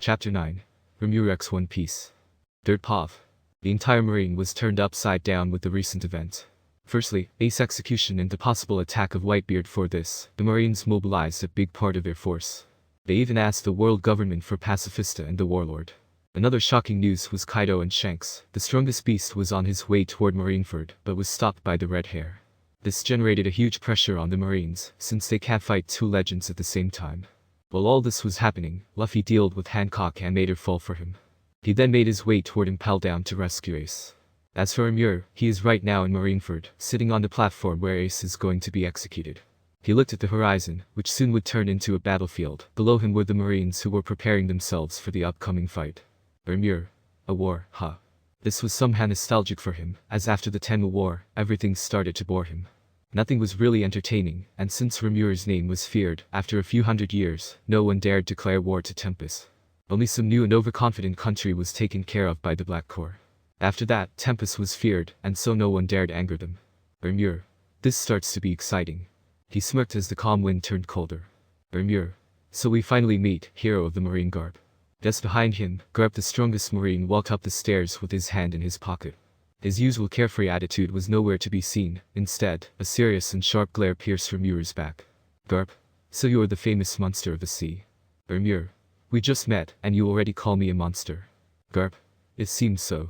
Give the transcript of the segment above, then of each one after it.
Chapter 9. Rimuru x One Piece. Dirt Pov. The entire marine was turned upside down with the recent event. Firstly, Ace execution and the possible attack of Whitebeard. For this, the marines mobilized a big part of their force. They even asked the world government for Pacifista and the warlord. Another shocking news was Kaido and Shanks. The strongest beast was on his way toward Marineford, but was stopped by the red hair. This generated a huge pressure on the marines, since they can't fight two legends at the same time. While all this was happening, Luffy dealt with Hancock and made her fall for him. He then made his way toward Impel Down to rescue Ace. As for Rimuru, he is right now in Marineford, sitting on the platform where Ace is going to be executed. He looked at the horizon, which soon would turn into a battlefield. Below him were the marines who were preparing themselves for the upcoming fight. Rimuru. A war, huh? This was somehow nostalgic for him, as after the Tenma War, everything started to bore him. Nothing was really entertaining, and since Rimuru's name was feared, after a few hundred years, no one dared declare war to Tempest. Only some new and overconfident country was taken care of by the Black Corps. After that, Tempest was feared, and so no one dared anger them. Rimuru. This starts to be exciting. He smirked as the calm wind turned colder. Rimuru. So we finally meet, hero of the Marine Garp. Just behind him, Garp, the strongest marine, walked up the stairs with his hand in his pocket. His usual carefree attitude was nowhere to be seen. Instead, a serious and sharp glare pierced Rimuru's back. Garp. So you are the famous monster of the sea. Rimuru. We just met, and you already call me a monster. Garp. It seems so.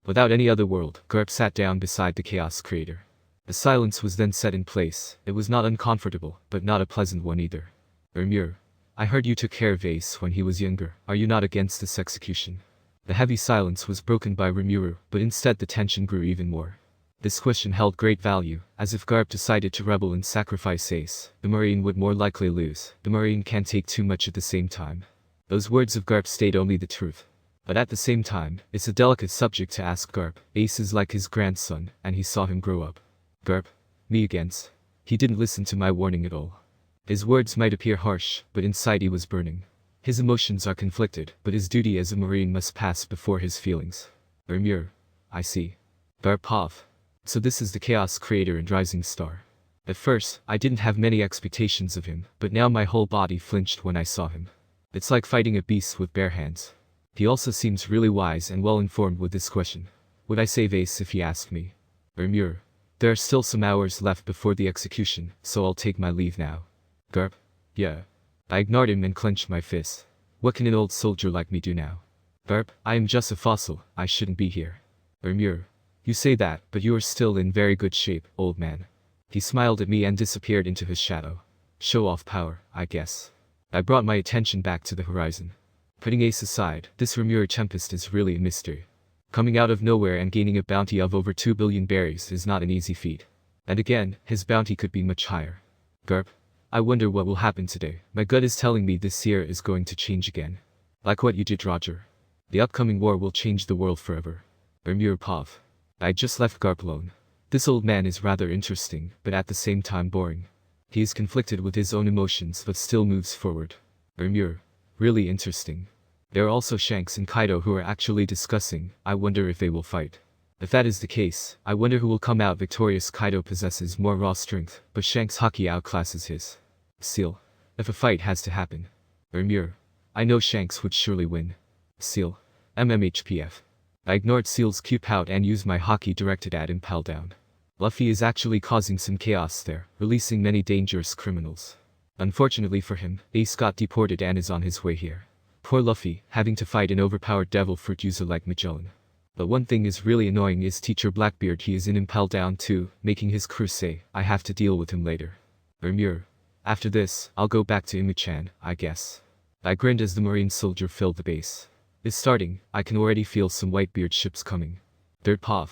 Without any other word, Garp sat down beside the Chaos Creator. A silence was then set in place. It was not uncomfortable, but not a pleasant one either. Rimuru. I heard you took care of Ace when he was younger. Are you not against this execution? The heavy silence was broken by Rimuru, but instead the tension grew even more. This question held great value, as if Garp decided to rebel and sacrifice Ace, the marine would more likely lose. The marine can't take too much at the same time. Those words of Garp stated only the truth. But at the same time, it's a delicate subject to ask Garp. Ace is like his grandson, and he saw him grow up. Garp. Me against. He didn't listen to my warning at all. His words might appear harsh, but inside he was burning. His emotions are conflicted, but his duty as a marine must pass before his feelings. Rimuru. I see. Garp Pov. So this is the Chaos Creator and Rising Star. At first, I didn't have many expectations of him, but now my whole body flinched when I saw him. It's like fighting a beast with bare hands. He also seems really wise and well informed with this question. Would I save Ace if he asked me? Rimuru. There are still some hours left before the execution, so I'll take my leave now. Garp. Yeah. I ignored him and clenched my fist. What can an old soldier like me do now? Garp. I am just a fossil, I shouldn't be here. Rimuru. You say that, but you are still in very good shape, old man. He smiled at me and disappeared into his shadow. Show off power, I guess. I brought my attention back to the horizon. Putting Ace aside, this Rimuru Tempest is really a mystery. Coming out of nowhere and gaining a bounty of over 2 billion berries is not an easy feat. And again, his bounty could be much higher. Garp. I wonder what will happen today. My gut is telling me this year is going to change again. Like what you did, Roger. The upcoming war will change the world forever. Rimuru Pov. I just left Garp alone. This old man is rather interesting, but at the same time boring. He is conflicted with his own emotions but still moves forward. Rimuru. Really interesting. There are also Shanks and Kaido who are actually discussing. I wonder if they will fight. If that is the case, I wonder who will come out victorious. Kaido possesses more raw strength, but Shanks' haki outclasses his. Seal. If a fight has to happen. Rimuru. I know Shanks would surely win. Seal. MMHPF. I ignored Seal's cue pout and used my haki directed at Impel Down. Luffy is actually causing some chaos there, releasing many dangerous criminals. Unfortunately for him, Ace got deported and is on his way here. Poor Luffy, having to fight an overpowered devil fruit user like Magellan. But one thing is really annoying is teacher Blackbeard. He is in Impel Down too, making his crew say, I have to deal with him later. Rimuru. After this, I'll go back to Imu-chan, I guess. I grinned as the marine soldier filled the base. It's starting, I can already feel some Whitebeard ships coming. Dirt Pov.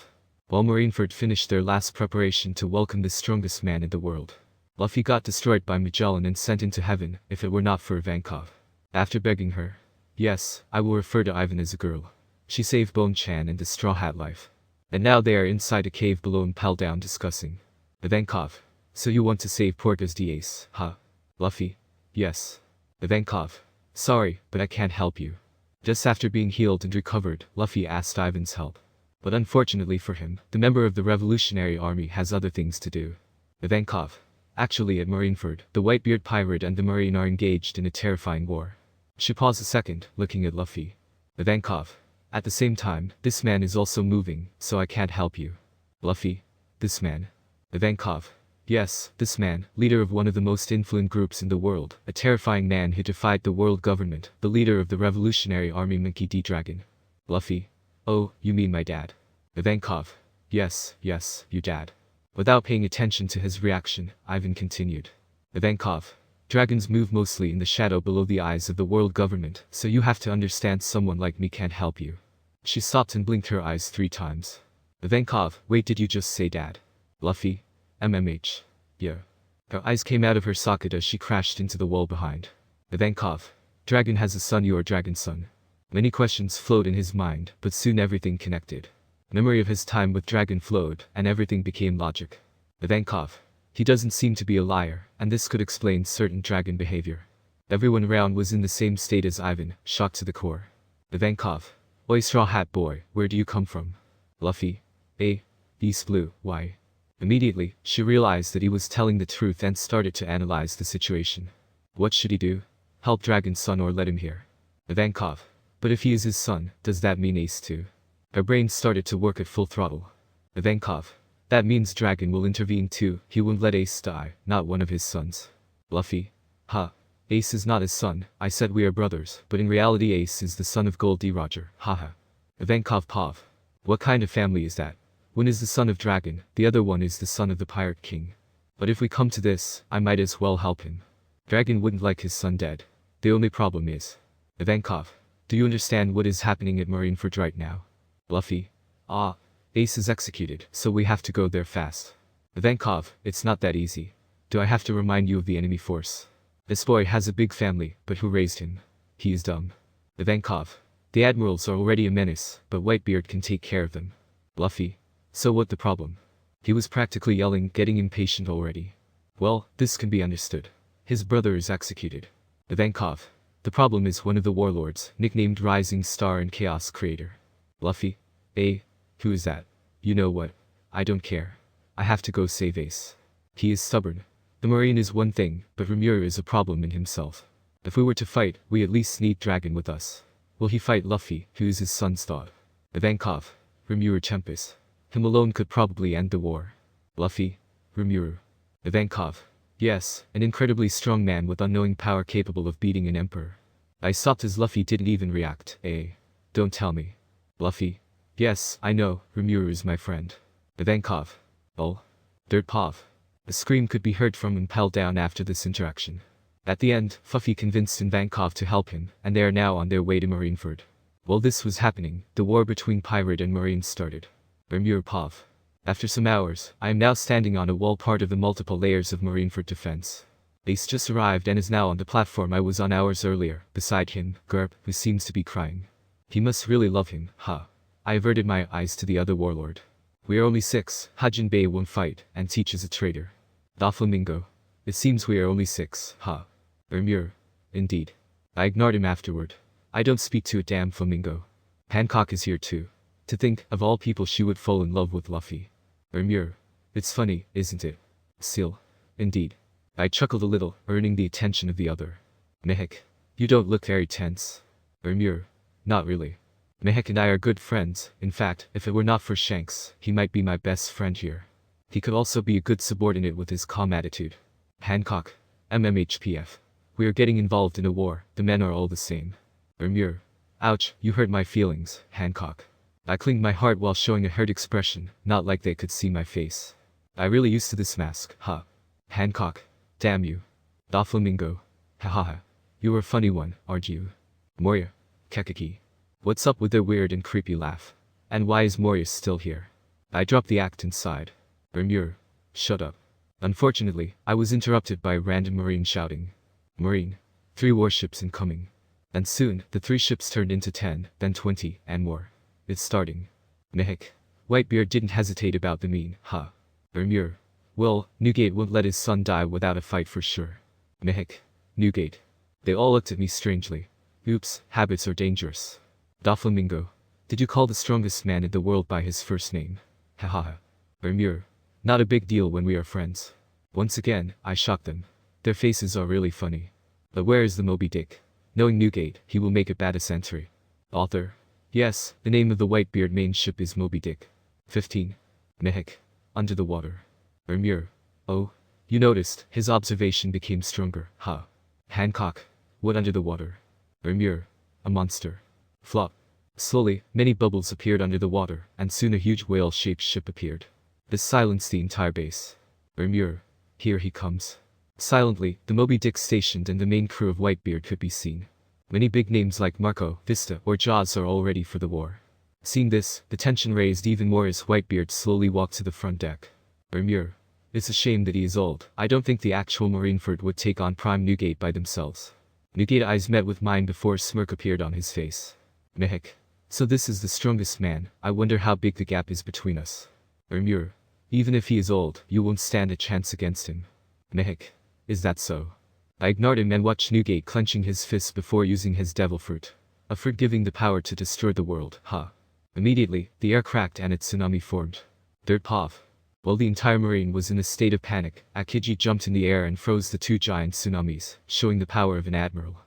While Marineford finished their last preparation to welcome the strongest man in the world, Luffy got destroyed by Magellan and sent into heaven, if it were not for Ivankov. After begging her. Yes, I will refer to Ivan as a girl. She saved Bone-chan and the Straw Hat life. And now they are inside a cave below Impel Down discussing. Ivankov. So you want to save Porta's Ace, huh? Luffy. Yes. Ivankov. Sorry, but I can't help you. Just after being healed and recovered, Luffy asked Ivan's help. But unfortunately for him, the member of the Revolutionary Army has other things to do. Ivankov. Actually at Marineford, the Whitebeard pirate and the marine are engaged in a terrifying war. She paused a second, looking at Luffy. Ivankov. At the same time, this man is also moving, so I can't help you. Luffy. This man. Ivankov. Yes, this man, leader of one of the most influent groups in the world, a terrifying man who defied the world government, the leader of the Revolutionary Army Monkey D. Dragon. Luffy. Oh, you mean my dad. Ivankov. Yes, you dad. Without paying attention to his reaction, Ivan continued. Ivankov. Dragons move mostly in the shadow below the eyes of the world government, so you have to understand someone like me can't help you. She stopped and blinked her eyes 3 times. Ivankov, wait, did you just say dad? Luffy. MMH. Yeah. Her eyes came out of her socket as she crashed into the wall behind. Ivankov. Dragon has a son, you're Dragon's son. Many questions flowed in his mind, but soon everything connected. Memory of his time with Dragon flowed, and everything became logic. Ivankov. He doesn't seem to be a liar, and this could explain certain dragon behavior. Everyone around was in the same state as Ivan, shocked to the core. Ivankov. Oi, straw hat boy, where do you come from? Luffy. East Blue, why? Immediately, she realized that he was telling the truth and started to analyze the situation. What should he do? Help Dragon's son or let him here? Ivankov. But if he is his son, does that mean Ace too? Her brain started to work at full throttle. Ivankov. That means Dragon will intervene too, he won't let Ace die, not one of his sons. Luffy. Ace is not his son, I said we are brothers, but in reality Ace is the son of Gold D. Roger, haha. Ivankov Pov. What kind of family is that? One is the son of Dragon, the other one is the son of the Pirate King. But if we come to this, I might as well help him. Dragon wouldn't like his son dead. The only problem is. Ivankov. Do you understand what is happening at Marineford right now? Luffy. Ace is executed, so we have to go there fast. Ivankov, it's not that easy. Do I have to remind you of the enemy force? This boy has a big family, but who raised him? He is dumb. Ivankov. The admirals are already a menace, but Whitebeard can take care of them. Luffy. So what the problem? He was practically yelling, getting impatient already. Well, this can be understood. His brother is executed. Ivankov. The problem is one of the warlords, nicknamed Rising Star and Chaos Creator. Luffy. Who is that? You know what? I don't care. I have to go save Ace. He is stubborn. The Marine is one thing, but Rimuru is a problem in himself. If we were to fight, we at least need Dragon with us. Will he fight Luffy, who is his son's thought? Ivankov. Rimuru Tempest. Him alone could probably end the war. Luffy. Rimuru. Ivankov. Yes, an incredibly strong man with unknowing power capable of beating an emperor. I stopped as Luffy didn't even react. Don't tell me. Luffy. Yes, I know, Rimuru is my friend. Ivankov. Oh. Dirt Pov. A scream could be heard from Impel Down after this interaction. At the end, Luffy convinced Ivankov to help him, and they are now on their way to Marineford. While this was happening, the war between Pirate and Marine started. Rimuru Pov. After some hours, I am now standing on a wall part of the multiple layers of Marineford defense. Ace just arrived and is now on the platform I was on hours earlier, beside him, Garp, who seems to be crying. He must really love him, I averted my eyes to the other warlord. We are only 6, Hajin won't fight, and Teach is a traitor. Doflamingo. It seems we are only 6, Rimuru. Indeed. I ignored him afterward. I don't speak to a damn flamingo. Hancock is here too. To think, of all people she would fall in love with Luffy. Rimuru. It's funny, isn't it? Seal. Indeed. I chuckled a little, earning the attention of the other. Mehek. You don't look very tense. Rimuru. Not really. Mehek and I are good friends. In fact, if it were not for Shanks, he might be my best friend here. He could also be a good subordinate with his calm attitude. Hancock. MMHPF. We are getting involved in a war, the men are all the same. Rimuru. Ouch, you hurt my feelings, Hancock. I clinged my heart while showing a hurt expression, not like they could see my face. I really used to this mask, Hancock. Damn you. Doflamingo. Hahaha. You were a funny one, aren't you? Moria. Kekiki. What's up with their weird and creepy laugh? And why is Moria still here? I dropped the act inside. Rimuru. Shut up. Unfortunately, I was interrupted by a random Marine shouting. Marine. 3 warships incoming. And soon, the 3 ships turned into 10, then 20, and more. It's starting. Mehek. Whitebeard didn't hesitate about the mean, Rimuru. Well, Newgate won't let his son die without a fight for sure. Mehek. Newgate. They all looked at me strangely. Oops, habits are dangerous. Doflamingo. Did you call the strongest man in the world by his first name? Hahaha. Rimuru. Not a big deal when we are friends. Once again, I shocked them. Their faces are really funny. But where is the Moby Dick? Knowing Newgate, he will make a badass entry. Author. Yes, the name of the Whitebeard main ship is Moby Dick. 15. Mihik. Under the water. Rimuru. Oh. You noticed, his observation became stronger, huh? Hancock. What under the water? Rimuru. A monster. Flop. Slowly, many bubbles appeared under the water, and soon a huge whale-shaped ship appeared. This silenced the entire base. Rimuru. Here he comes. Silently, the Moby Dick stationed and the main crew of Whitebeard could be seen. Many big names like Marco, Vista, or Jaws are all ready for the war. Seeing this, the tension raised even more as Whitebeard slowly walked to the front deck. Rimuru. It's a shame that he is old. I don't think the actual Marineford would take on Prime Newgate by themselves. Newgate's eyes met with mine before a smirk appeared on his face. Mihik. So this is the strongest man. I wonder how big the gap is between us. Rimuru. Even if he is old, you won't stand a chance against him. Mihik. Is that so? I ignored him and watched Newgate clenching his fists before using his devil fruit. A fruit giving the power to destroy the world, huh? Immediately, the air cracked and a tsunami formed. Dirt pov. While the entire marine was in a state of panic, Akiji jumped in the air and froze the two giant tsunamis, showing the power of an admiral.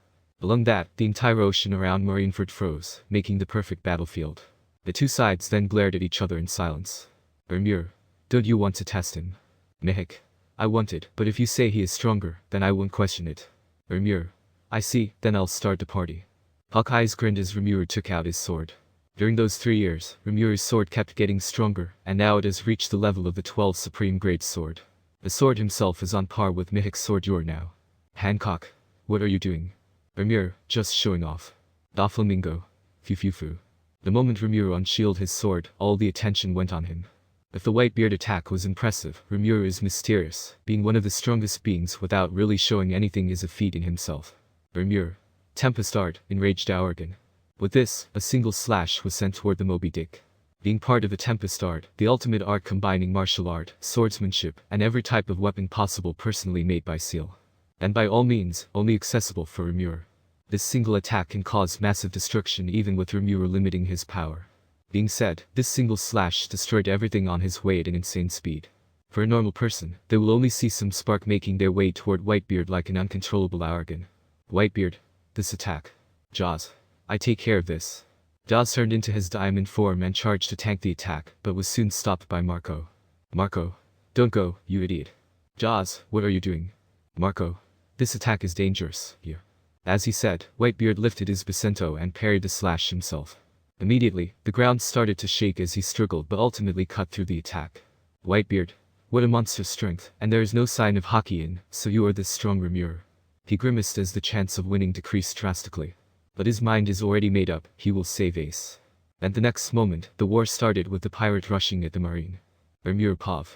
Along that, the entire ocean around Marineford froze, making the perfect battlefield. The two sides then glared at each other in silence. Rimuru. Don't you want to test him? Mihik. I want it, but if you say he is stronger, then I won't question it. Rimuru. I see, then I'll start the party. Hawkeye's grinned as Rimuru took out his sword. During those 3 years, Rimuru's sword kept getting stronger, and now it has reached the level of the 12th Supreme Grade sword. The sword himself is on par with Mihik's sword now. Hancock. What are you doing? Rimuru, just showing off. Doflamingo. Fufufu. The moment Rimuru unshielded his sword, all the attention went on him. If the Whitebeard attack was impressive, Rimuru is mysterious. Being one of the strongest beings without really showing anything is a feat in himself. Rimuru. Tempest Art, enraged Aurigan. With this, a single slash was sent toward the Moby Dick. Being part of the Tempest Art, the ultimate art combining martial art, swordsmanship, and every type of weapon possible personally made by Seal. And by all means, only accessible for Rimuru. This single attack can cause massive destruction even with Rimuru limiting his power. Being said, this single slash destroyed everything on his way at an insane speed. For a normal person, they will only see some spark making their way toward Whitebeard like an uncontrollable Aurigan. Whitebeard. This attack. Jaws. I take care of this. Jaws turned into his diamond form and charged to tank the attack, but was soon stopped by Marco. Marco. Don't go, you idiot. Jaws, what are you doing? Marco. This attack is dangerous, you. As he said, Whitebeard lifted his Bacento and parried the slash himself. Immediately, the ground started to shake as he struggled but ultimately cut through the attack. Whitebeard. What a monstrous strength, and there is no sign of hockey in, so you are this strong Rimuru. He grimaced as the chance of winning decreased drastically. But his mind is already made up, he will save Ace. And the next moment, the war started with the pirate rushing at the marine. Rimuru Pov.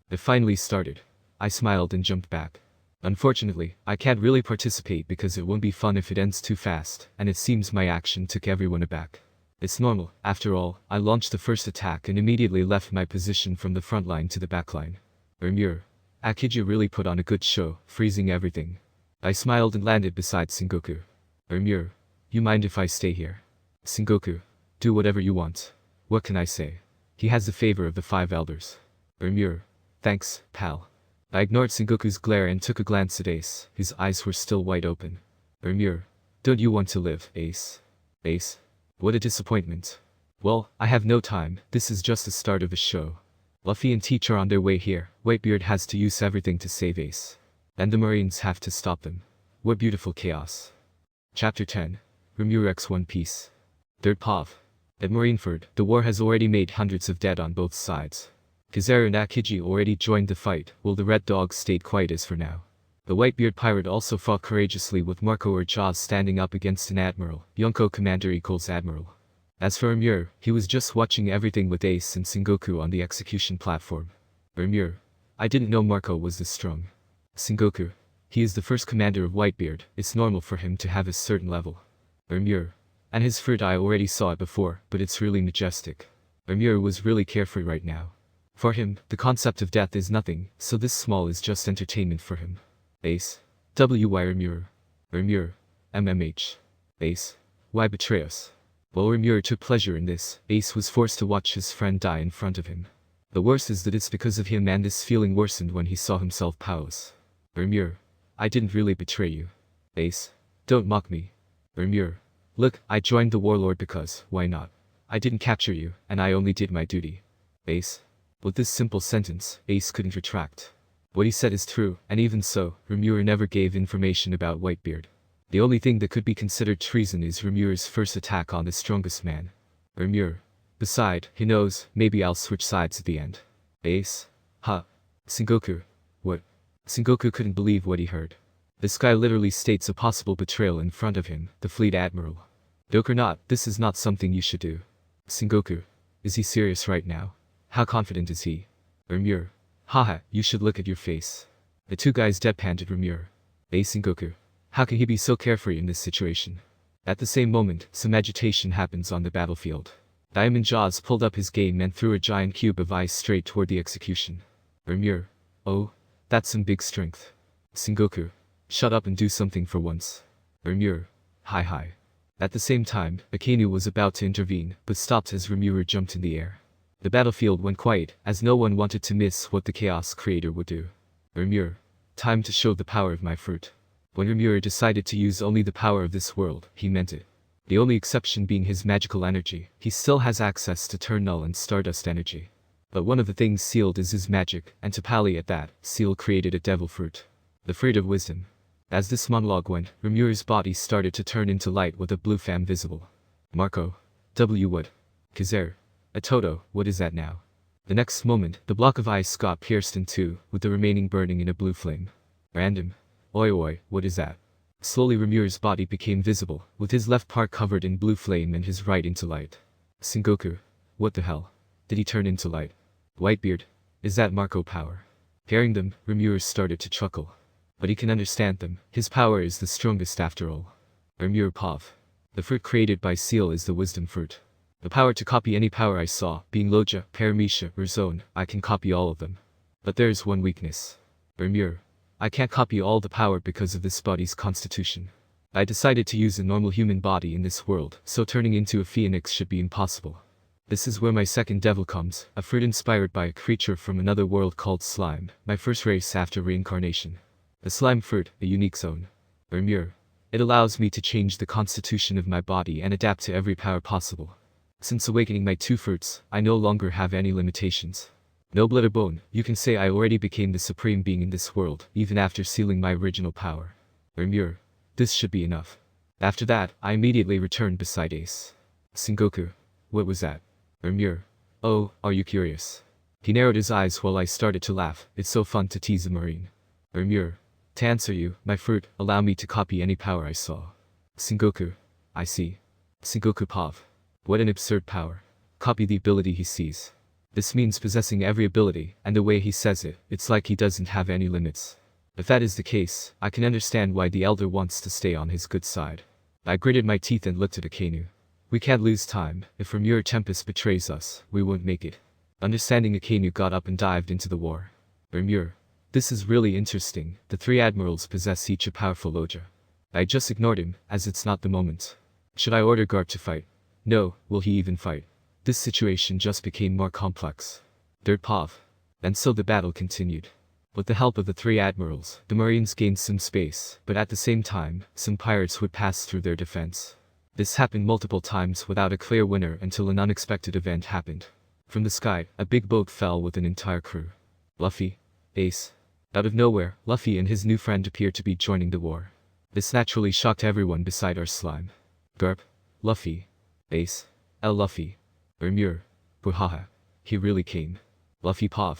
It finally started. I smiled and jumped back. Unfortunately, I can't really participate because it won't be fun if it ends too fast, and it seems my action took everyone aback. It's normal, after all, I launched the first attack and immediately left my position from the front line to the back line. Rimuru. Akiji really put on a good show, freezing everything. I smiled and landed beside Sengoku. Rimuru. You mind if I stay here? Sengoku. Do whatever you want. What can I say? He has the favor of the 5 elders. Rimuru. Thanks, pal. I ignored Sengoku's glare and took a glance at Ace. His eyes were still wide open. Rimuru. Don't you want to live, Ace? Ace? What a disappointment. Well, I have no time, this is just the start of the show. Luffy and Teach are on their way here, Whitebeard has to use everything to save Ace. And the Marines have to stop them. What beautiful chaos. Chapter 10. Rimuru x One Piece. Third Pov. At Marineford, the war has already made hundreds of dead on both sides. Kizaru and Akiji already joined the fight, while the Red Dogs stayed quiet as for now. The Whitebeard pirate also fought courageously with Marco or Jaws standing up against an admiral. Yonko commander equals admiral. As for Rimuru, he was just watching everything with Ace and Sengoku on the execution platform. Rimuru. I didn't know Marco was this strong. Sengoku. He is the first commander of Whitebeard, it's normal for him to have a certain level. Rimuru. And his fruit I already saw it before, but it's really majestic. Rimuru was really carefree right now. For him, the concept of death is nothing, so this small is just entertainment for him. Ace. W.Y. Rimuru. Rimuru. MMH. Ace. Why betray us? While Rimuru took pleasure in this, Ace was forced to watch his friend die in front of him. The worst is that it's because of him and this feeling worsened when he saw himself powerless. Rimuru. I didn't really betray you. Ace. Don't mock me. Rimuru. Look, I joined the warlord because, why not? I didn't capture you, and I only did my duty. Ace. With this simple sentence, Ace couldn't retract. What he said is true, and even so, Rimuru never gave information about Whitebeard. The only thing that could be considered treason is Rimuru's first attack on the strongest man. Rimuru. Beside, he knows, maybe I'll switch sides at the end. Ace? Ha. Sengoku. What? Sengoku couldn't believe what he heard. This guy literally states a possible betrayal in front of him, the fleet admiral. Joke or not, this is not something you should do. Sengoku. Is he serious right now? How confident is he? Rimuru. Haha, you should look at your face. The two guys deadpanned at Rimuru. Sengoku. How can he be so carefree in this situation? At the same moment, some agitation happens on the battlefield. Diamond Jaws pulled up his game and threw a giant cube of ice straight toward the execution. Rimuru. Oh, that's some big strength. Sengoku. Shut up and do something for once. Rimuru. Hi. At the same time, Akainu was about to intervene, but stopped as Rimuru jumped in the air. The battlefield went quiet, as no one wanted to miss what the Chaos Creator would do. Rimuru. Time to show the power of my fruit. When Rimuru decided to use only the power of this world, he meant it. The only exception being his magical energy, he still has access to Turn Null and Stardust energy. But one of the things sealed is his magic, and to palliate that, Seal created a devil fruit. The fruit of wisdom. As this monologue went, Rimuru's body started to turn into light with a blue flame visible. Marco. W. Wood. Kizaru. Atoto, what is that now? The next moment, the block of ice got pierced in two, with the remaining burning in a blue flame. Random. Oi, what is that? Slowly Rimuru's body became visible, with his left part covered in blue flame and his right into light. Sengoku. What the hell? Did he turn into light? Whitebeard. Is that Marco power? Hearing them, Rimuru started to chuckle. But he can understand them, his power is the strongest after all. Rimuru Pov. The fruit created by Seal is the wisdom fruit. The power to copy any power I saw, being Loja, Paramecia, or Zone, I can copy all of them. But there's one weakness. Rimuru. I can't copy all the power because of this body's constitution. I decided to use a normal human body in this world, so turning into a phoenix should be impossible. This is where my second devil comes, a fruit inspired by a creature from another world called Slime, my first race after reincarnation. The slime fruit, a unique zone. Rimuru. It allows me to change the constitution of my body and adapt to every power possible. Since awakening my two fruits, I no longer have any limitations. No blood or bone, you can say I already became the supreme being in this world, even after sealing my original power. Rimuru. This should be enough. After that, I immediately returned beside Ace. Sengoku. What was that? Rimuru. Oh, are you curious? He narrowed his eyes while I started to laugh, it's so fun to tease a marine. Rimuru. To answer you, my fruit, allow me to copy any power I saw. Sengoku. I see. Sengoku Pov. What an absurd power. Copy the ability he sees. This means possessing every ability, and the way he says it, it's like he doesn't have any limits. If that is the case, I can understand why the Elder wants to stay on his good side. I gritted my teeth and looked at Akainu. We can't lose time, if Rimuru Tempest betrays us, we won't make it. Understanding, Akainu got up and dived into the war. Rimuru. This is really interesting, the three admirals possess each a powerful Loja. I just ignored him, as it's not the moment. Should I order Garp to fight? No, will he even fight? This situation just became more complex. Pov. And so the battle continued. With the help of the three admirals, the Marines gained some space, but at the same time, some pirates would pass through their defense. This happened multiple times without a clear winner until an unexpected event happened. From the sky, a big boat fell with an entire crew. Luffy. Ace. Out of nowhere, Luffy and his new friend appeared to be joining the war. This naturally shocked everyone beside our slime. Garp. Luffy. Ace. Luffy. Rimuru. Buhaha. He really came. Luffy Pov.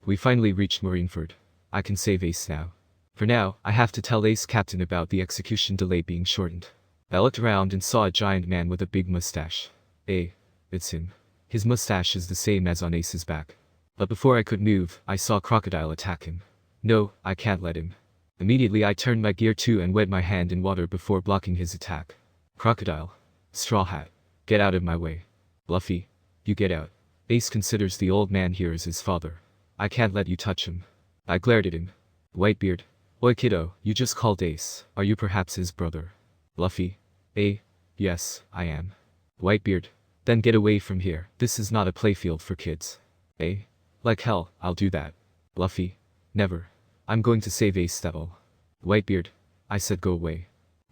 We finally reached Marineford. I can save Ace now. For now, I have to tell Ace Captain about the execution delay being shortened. I looked around and saw a giant man with a big mustache. It's him. His mustache is the same as on Ace's back. But before I could move, I saw Crocodile attack him. No, I can't let him. Immediately I turned my gear 2 and wet my hand in water before blocking his attack. Crocodile. Straw Hat. Get out of my way. Luffy. You get out. Ace considers the old man here as his father. I can't let you touch him. I glared at him. Whitebeard. Oi kiddo, you just called Ace. Are you perhaps his brother? Luffy. Yes, I am. Whitebeard. Then get away from here, this is not a playfield for kids. Like hell, I'll do that. Luffy. Never. I'm going to save Ace, that all. Whitebeard. I said go away.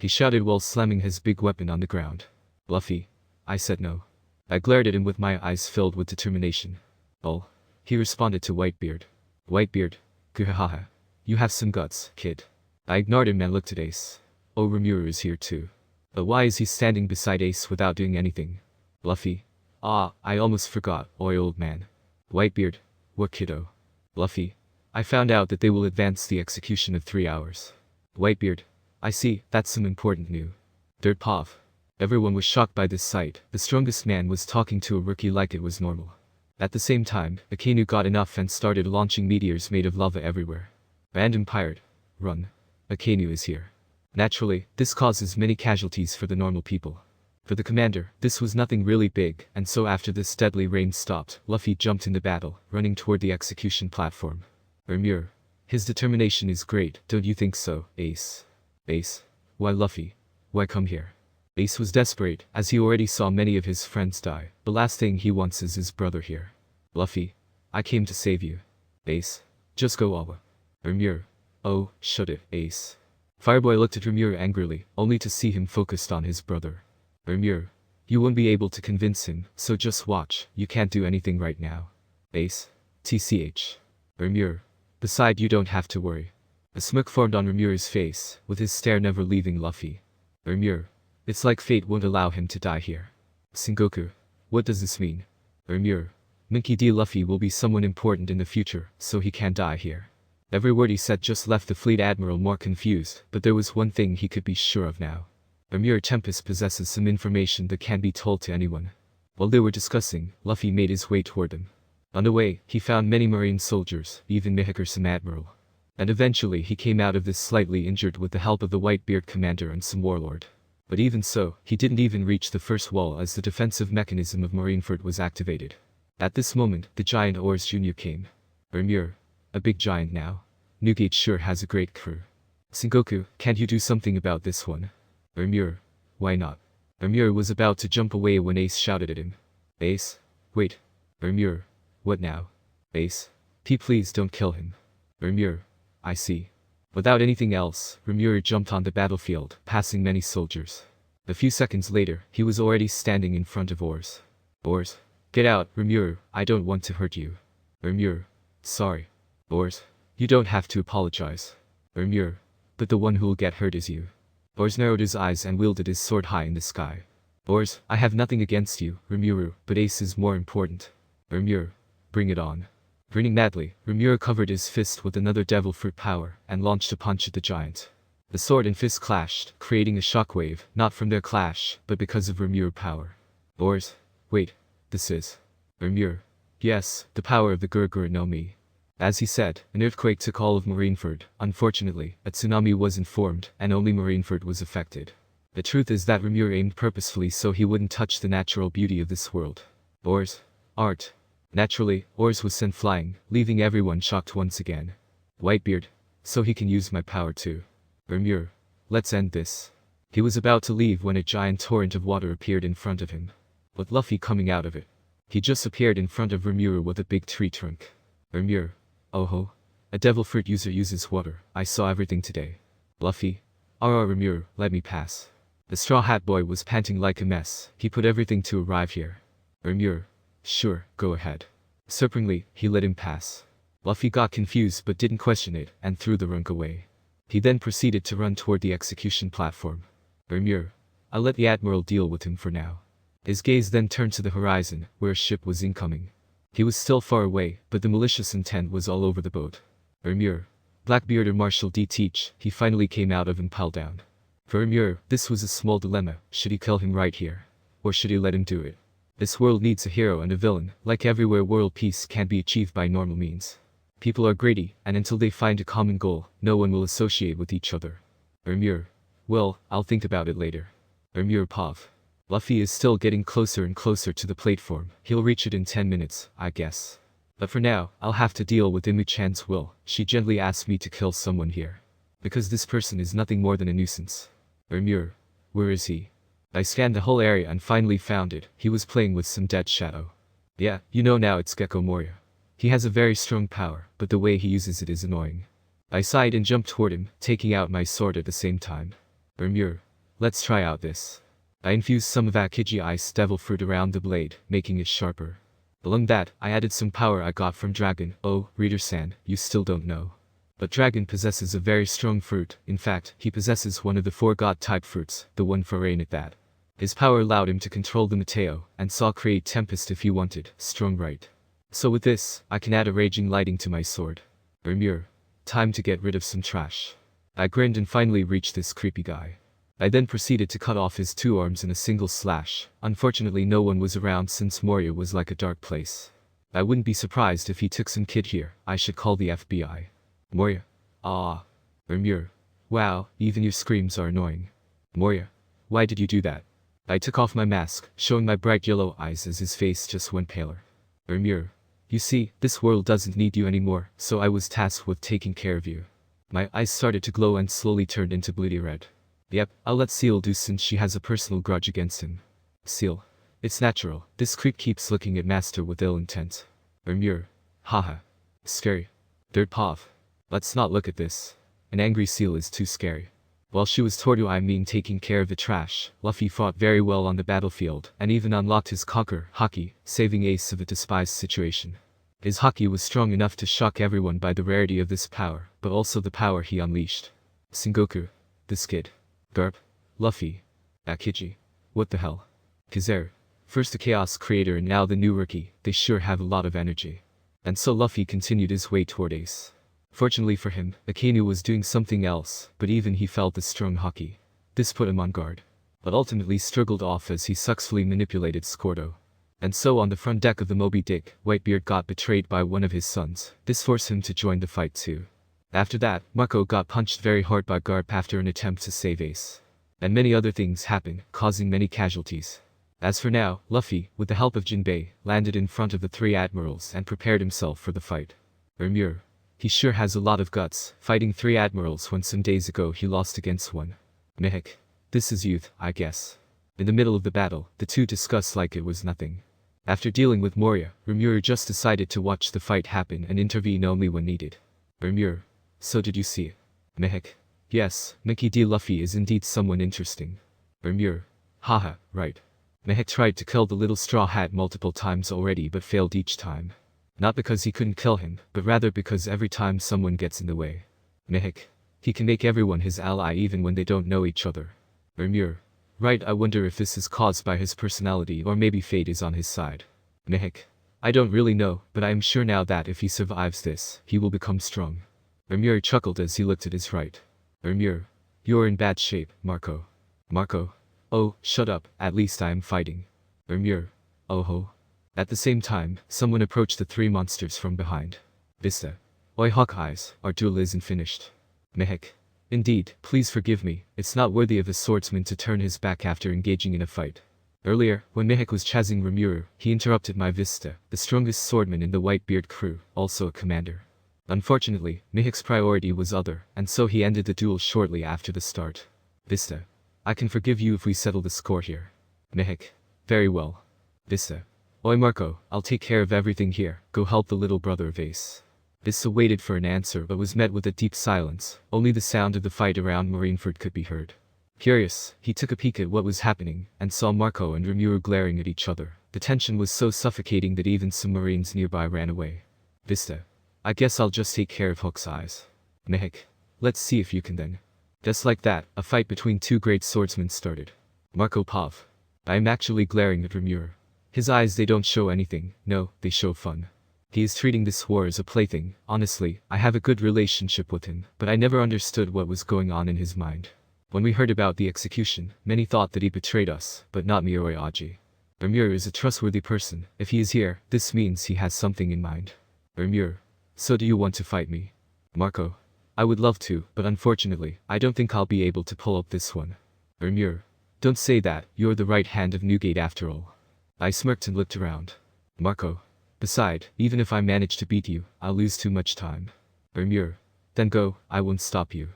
he shouted while slamming his big weapon on the ground. Luffy. I said no. I glared at him with my eyes filled with determination. Oh. He responded to Whitebeard. Whitebeard. Guhahaha. You have some guts, kid. I ignored him and looked at Ace. Oh, Rimuru is here too. But why is he standing beside Ace without doing anything? Luffy. Ah, I almost forgot, oi old man. Whitebeard. What kiddo? Luffy. I found out that they will advance the execution of 3 hours. Whitebeard. I see, that's some important news. Dirt Pov. Everyone was shocked by this sight. The strongest man was talking to a rookie like it was normal. At the same time, Akainu got enough and started launching meteors made of lava everywhere. Random pirate. Run. Akainu is here. Naturally, this causes many casualties for the normal people. For the commander, this was nothing really big, and so after this deadly rain stopped, Luffy jumped into battle, running toward the execution platform. Rimuru. His determination is great, don't you think so, Ace? Ace. Why Luffy? Why come here? Ace was desperate, as he already saw many of his friends die. The last thing he wants is his brother here. Luffy. I came to save you. Ace. Just go Awa. Rimuru. Oh, shut it, Ace. Fireboy looked at Rimuru angrily, only to see him focused on his brother. Rimuru. You won't be able to convince him, so just watch, you can't do anything right now. Ace. TCH. Rimuru. Beside you don't have to worry. A smirk formed on Rimuru's face, with his stare never leaving Luffy. Rimuru. It's like fate won't allow him to die here. Sengoku. What does this mean? Rimuru. Minky D. Luffy will be someone important in the future, so he can't die here. Every word he said just left the fleet admiral more confused, but there was one thing he could be sure of now. Rimuru Tempest possesses some information that can't be told to anyone. While they were discussing, Luffy made his way toward them. On the way, he found many marine soldiers, even Mihawk some admiral. And eventually he came out of this slightly injured with the help of the Whitebeard commander and some warlord. But even so, he didn't even reach the first wall as the defensive mechanism of Marineford was activated. At this moment, the giant Oars Jr. came. Rimuru. A big giant now. Newgate sure has a great crew. Sengoku, can't you do something about this one? Rimuru. Why not? Rimuru was about to jump away when Ace shouted at him. Ace? Wait. Rimuru. What now? Ace? Please don't kill him. Rimuru. I see. Without anything else, Rimuru jumped on the battlefield, passing many soldiers. A few seconds later, he was already standing in front of Oars. Oars? Get out, Rimuru, I don't want to hurt you. Rimuru. Sorry. Oars? You don't have to apologize. Rimuru. But the one who'll get hurt is you. Oars narrowed his eyes and wielded his sword high in the sky. Oars, I have nothing against you, Rimuru, but Ace is more important. Rimuru. Bring it on. Grinning madly, Rimuru covered his fist with another devil fruit power, and launched a punch at the giant. The sword and fist clashed, creating a shockwave, not from their clash, but because of Rimuru power. Oars? Wait, this is... Rimuru. Yes, the power of the Gurgura no Mi. As he said, an earthquake took all of Marineford. Unfortunately, a tsunami wasn't formed, and only Marineford was affected. The truth is that Rimuru aimed purposefully so he wouldn't touch the natural beauty of this world. Oars? Art. Naturally, Oars was sent flying, leaving everyone shocked once again. Whitebeard. So he can use my power too. Rimuru. Let's end this. He was about to leave when a giant torrent of water appeared in front of him. With Luffy coming out of it. He just appeared in front of Rimuru with a big tree trunk. Rimuru. Oh ho. A devil fruit user uses water. I saw everything today. Luffy. Rimuru, let me pass. The Straw Hat Boy was panting like a mess. He put everything to arrive here. Rimuru. Sure, go ahead. Surprisingly, he let him pass. Luffy got confused but didn't question it, and threw the runk away. He then proceeded to run toward the execution platform. Rimuru. I'll let the Admiral deal with him for now. His gaze then turned to the horizon, where a ship was incoming. He was still far away, but the malicious intent was all over the boat. Rimuru. Blackbeard or Marshal D. Teach, he finally came out of Impel Down. For Rimuru, this was a small dilemma. Should he kill him right here? Or should he let him do it? This world needs a hero and a villain. Like everywhere, world peace can't be achieved by normal means. People are greedy, and until they find a common goal, no one will associate with each other. Rimuru. Well, I'll think about it later. Rimuru Pov. Luffy is still getting closer and closer to the platform. He'll reach it in 10 minutes, I guess. But for now, I'll have to deal with Imu-chan's will. She gently asked me to kill someone here. Because this person is nothing more than a nuisance. Rimuru. Where is he? I scanned the whole area and finally found it. He was playing with some dead shadow. Yeah, you know now it's Gecko Moria. He has a very strong power, but the way he uses it is annoying. I sighed and jumped toward him, taking out my sword at the same time. Rimuru. Let's try out this. I infused some of Akiji Ice Devil Fruit around the blade, making it sharper. Along that, I added some power I got from Dragon. Oh, Reader-san, you still don't know. But Dragon possesses a very strong fruit. In fact, he possesses one of the 4 God-type fruits, the one for rain at that. His power allowed him to control the Mateo, and saw create Tempest if he wanted, strong right. So with this, I can add a raging lighting to my sword. Rimuru. Time to get rid of some trash. I grinned and finally reached this creepy guy. I then proceeded to cut off his 2 arms in a single slash. Unfortunately no one was around since Moria was like a dark place. I wouldn't be surprised if he took some kid here. I should call the FBI. Moria. Ah. Rimuru. Wow, even your screams are annoying. Moria. Why did you do that? I took off my mask, showing my bright yellow eyes as his face just went paler. Rimuru. You see, this world doesn't need you anymore, so I was tasked with taking care of you. My eyes started to glow and slowly turned into bloody red. Yep, I'll let Seal do since she has a personal grudge against him. Seal. It's natural, this creep keeps looking at Master with ill intent. Rimuru. Haha. Scary. Dirt Pav. Let's not look at this. An angry Seal is too scary. While she was taking care of the trash, Luffy fought very well on the battlefield, and even unlocked his Conquer Haki, saving Ace of a despised situation. His Haki was strong enough to shock everyone by the rarity of this power, but also the power he unleashed. Sengoku. This kid. Garp. Luffy. Akiji. What the hell? Kizaru. First the Chaos Creator and now the new rookie, they sure have a lot of energy. And so Luffy continued his way toward Ace. Fortunately for him, Akainu was doing something else, but even he felt the strong Haki. This put him on guard. But ultimately struggled off as he successfully manipulated Scordo. And so on the front deck of the Moby Dick, Whitebeard got betrayed by one of his sons. This forced him to join the fight too. After that, Marco got punched very hard by Garp after an attempt to save Ace. And many other things happened, causing many casualties. As for now, Luffy, with the help of Jinbei, landed in front of the 3 admirals and prepared himself for the fight. Rimuru. He sure has a lot of guts, fighting 3 admirals when some days ago he lost against one. Mihik. This is youth, I guess. In the middle of the battle, the 2 discussed like it was nothing. After dealing with Moria, Rimuru just decided to watch the fight happen and intervene only when needed. Rimuru. So did you see it? Mihik. Yes, Mickey D. Luffy is indeed someone interesting. Rimuru. Haha, right. Mihik tried to kill the little straw hat multiple times already but failed each time. Not because he couldn't kill him, but rather because every time someone gets in the way. Mihik. He can make everyone his ally even when they don't know each other. Rimuru. Right, I wonder if this is caused by his personality or maybe fate is on his side. Mihik. I don't really know, but I am sure now that if he survives this, he will become strong. Rimuru chuckled as he looked at his right. Rimuru. You're in bad shape, Marco. Marco. Oh, shut up, at least I am fighting. Rimuru. Oh ho. At the same time, someone approached the 3 monsters from behind. Vista. Oi Hawkeyes, our duel isn't finished. Mihik. Indeed, please forgive me, it's not worthy of a swordsman to turn his back after engaging in a fight. Earlier, when Mihik was chasing Rimuru, he interrupted my Vista, the strongest swordman in the Whitebeard crew, also a commander. Unfortunately, Mihik's priority was other, and so he ended the duel shortly after the start. Vista. I can forgive you if we settle the score here. Mihik. Very well. Vista. Oi Marco, I'll take care of everything here, go help the little brother of Ace. Vista waited for an answer but was met with a deep silence, only the sound of the fight around Marineford could be heard. Curious, he took a peek at what was happening, and saw Marco and Rimuru glaring at each other. The tension was so suffocating that even some marines nearby ran away. Vista. I guess I'll just take care of Hook's eyes. Mihik. Let's see if you can then. Just like that, a fight between 2 great swordsmen started. Marco Pav. I am actually glaring at Rimuru. His eyes, they don't show anything, no, they show fun. He is treating this war as a plaything. Honestly, I have a good relationship with him, but I never understood what was going on in his mind. When we heard about the execution, many thought that he betrayed us, but not Miroi Aji. Rimuru is a trustworthy person. If he is here, this means he has something in mind. Rimuru. So do you want to fight me? Marco. I would love to, but unfortunately, I don't think I'll be able to pull up this one. Rimuru. Don't say that, you're the right hand of Newgate after all. I smirked and looked around. Marco. Beside, even if I manage to beat you, I'll lose too much time. Rimuru. Then go, I won't stop you.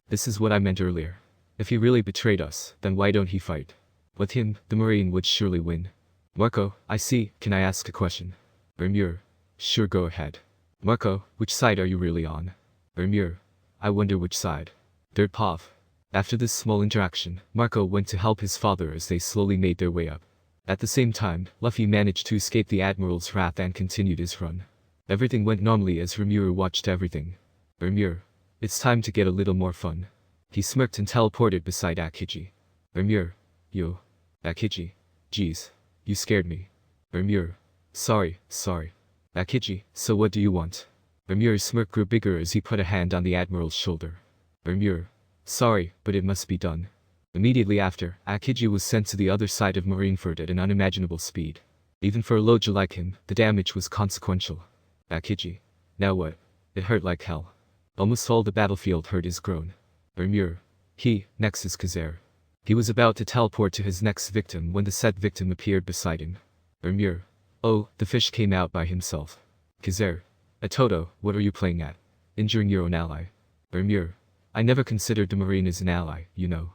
This is what I meant earlier. If he really betrayed us, then why don't he fight? With him, the Marine would surely win. Marco, I see, can I ask a question? Rimuru. Sure, go ahead. Marco, which side are you really on? Rimuru. I wonder which side. Dirt Pav. After this small interaction, Marco went to help his father as they slowly made their way up. At the same time, Luffy managed to escape the Admiral's wrath and continued his run. Everything went normally as Rimuru watched everything. Rimuru, it's time to get a little more fun. He smirked and teleported beside Aokiji. Rimuru, yo. Aokiji, geez, you scared me. Rimuru, sorry. Aokiji, so what do you want? Rimuru's smirk grew bigger as he put a hand on the Admiral's shoulder. Rimuru, sorry, but it must be done. Immediately after, Aokiji was sent to the other side of Marineford at an unimaginable speed. Even for a Loja like him, the damage was consequential. Aokiji, now what? It hurt like hell. Almost all the battlefield heard his groan. Rimuru, next is Kizaru. He was about to teleport to his next victim when the said victim appeared beside him. Rimuru, oh, the fish came out by himself. Kizaru, Atoto, what are you playing at? Injuring your own ally. Rimuru, I never considered the Marine as an ally, you know.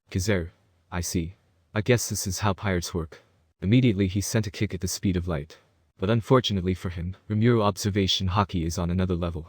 Kizaru, I see. I guess this is how pirates work. Immediately he sent a kick at the speed of light. But unfortunately for him, Rimuru observation hockey is on another level.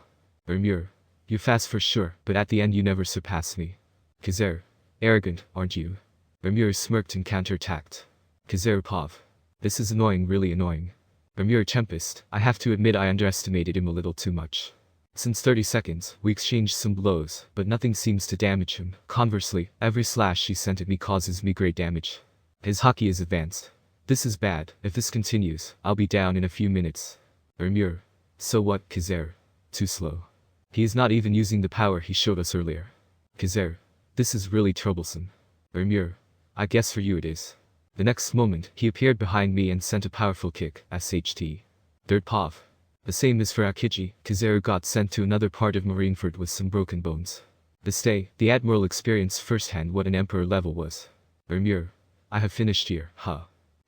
Rimuru, you're fast for sure, but at the end you never surpass me. Kizaru, arrogant, aren't you? Rimuru smirked and counterattacked. Kizaru Pav. This is annoying, really annoying. Rimuru Tempest, I have to admit I underestimated him a little too much. Since 30 seconds, we exchanged some blows, but nothing seems to damage him. Conversely, every slash he sent at me causes me great damage. His hockey is advanced. This is bad. If this continues, I'll be down in a few minutes. Rimuru. So what, Kizaru? Too slow. He is not even using the power he showed us earlier. Kizaru. This is really troublesome. Rimuru. I guess for you it is. The next moment, he appeared behind me and sent a powerful kick, SHT. Third Pav. The same as for Aokiji, Kizaru got sent to another part of Marineford with some broken bones. This day, the Admiral experienced firsthand what an Emperor level was. Rimuru. I have finished here, huh?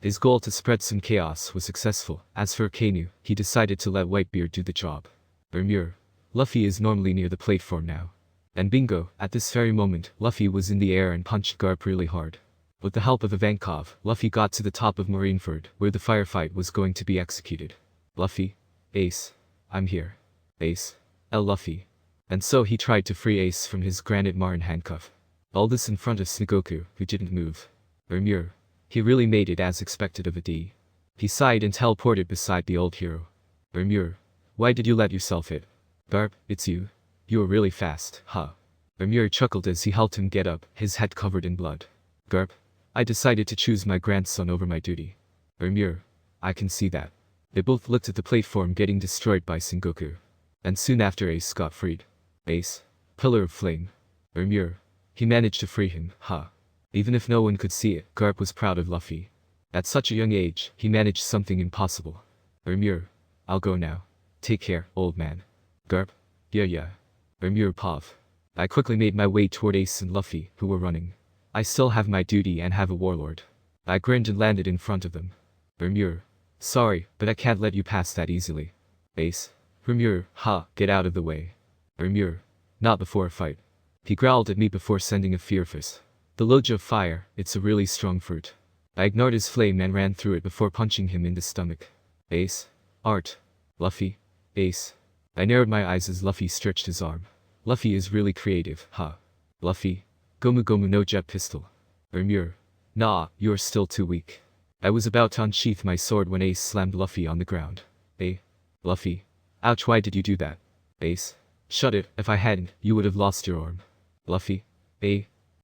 His goal to spread some chaos was successful. As for Akainu, he decided to let Whitebeard do the job. Rimuru. Luffy is normally near the platform now. And bingo, at this very moment, Luffy was in the air and punched Garp really hard. With the help of Ivankov, Luffy got to the top of Marineford, where the firefight was going to be executed. Luffy. Ace. I'm here. Ace. Luffy. And so he tried to free Ace from his granite Marin handcuff. All this in front of Sengoku, who didn't move. Rimuru. He really made it as expected of a D. He sighed and teleported beside the old hero. Rimuru. Why did you let yourself hit? Garp, it's you. You were really fast, huh? Rimuru chuckled as he helped him get up, his head covered in blood. Garp. I decided to choose my grandson over my duty. Rimuru. I can see that. They both looked at the platform getting destroyed by Sengoku. And soon after Ace got freed. Ace. Pillar of Flame. Rimuru. He managed to free him, huh? Even if no one could see it, Garp was proud of Luffy. At such a young age, he managed something impossible. Rimuru. I'll go now. Take care, old man. Garp. Yeah. Rimuru Pav. I quickly made my way toward Ace and Luffy, who were running. I still have my duty and have a warlord. I grinned and landed in front of them. Rimuru. Sorry, but I can't let you pass that easily. Ace. Rimuru, get out of the way. Rimuru. Not before a fight. He growled at me before sending a fear fist. The Loja of Fire, it's a really strong fruit. I ignored his flame and ran through it before punching him in the stomach. Ace. Art. Luffy. Ace. I narrowed my eyes as Luffy stretched his arm. Luffy is really creative, huh? Luffy. Gomu Gomu no jet pistol. Rimuru. Nah, you are still too weak. I was about to unsheath my sword when Ace slammed Luffy on the ground. Luffy. Ouch, why did you do that? Ace. Shut it, if I hadn't, you would have lost your arm. Luffy.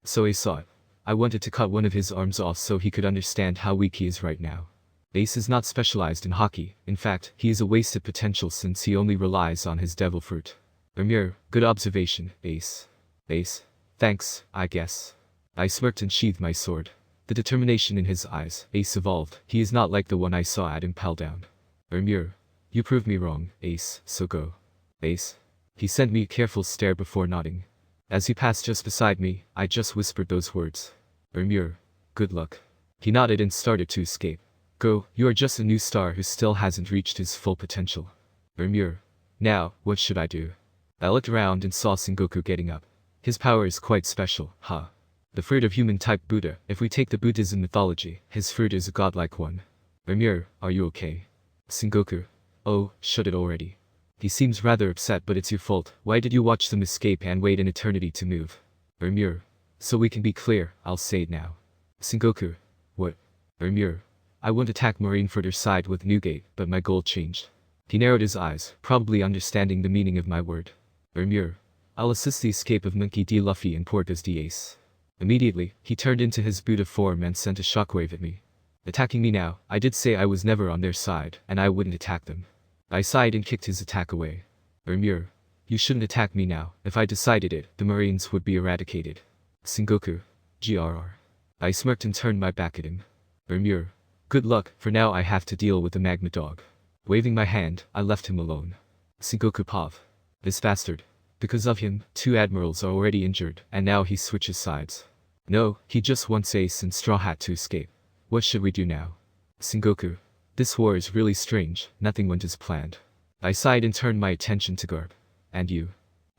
So Ace saw it. I wanted to cut one of his arms off so he could understand how weak he is right now. Ace is not specialized in hockey, in fact, he is a wasted potential since he only relies on his devil fruit. Rimuru, good observation, Ace. Ace. Thanks, I guess. I smirked and sheathed my sword. The determination in his eyes, Ace evolved. He is not like the one I saw at Impel Down. Rimuru. You proved me wrong, Ace, so go. Ace. He sent me a careful stare before nodding. As he passed just beside me, I just whispered those words. Rimuru. Good luck. He nodded and started to escape. Go, you are just a new star who still hasn't reached his full potential. Rimuru. Now, what should I do? I looked around and saw Sengoku getting up. His power is quite special, huh? The fruit of human-type Buddha, if we take the Buddhism mythology, his fruit is a godlike one. Rimuru, are you okay? Sengoku. Oh, shut it already. He seems rather upset, but it's your fault. Why did you watch them escape and wait an eternity to move? Rimuru. So we can be clear, I'll say it now. Sengoku. What? Rimuru. I won't attack Marineford's side with Newgate, but my goal changed. He narrowed his eyes, probably understanding the meaning of my word. Rimuru. I'll assist the escape of Monkey D. Luffy and Porpoise D. Ace. Immediately, he turned into his Buddha form and sent a shockwave at me. Attacking me now, I did say I was never on their side, and I wouldn't attack them. I sighed and kicked his attack away. Rimuru. You shouldn't attack me now. If I decided it, the Marines would be eradicated. Sengoku. GRR. I smirked and turned my back at him. Rimuru. Good luck, for now I have to deal with the magma dog. Waving my hand, I left him alone. Sengoku Pav. This bastard. Because of him, 2 admirals are already injured, and now he switches sides. No, he just wants Ace and Straw Hat to escape. What should we do now? Sengoku. This war is really strange, nothing went as planned. I sighed and turned my attention to Garp. And you?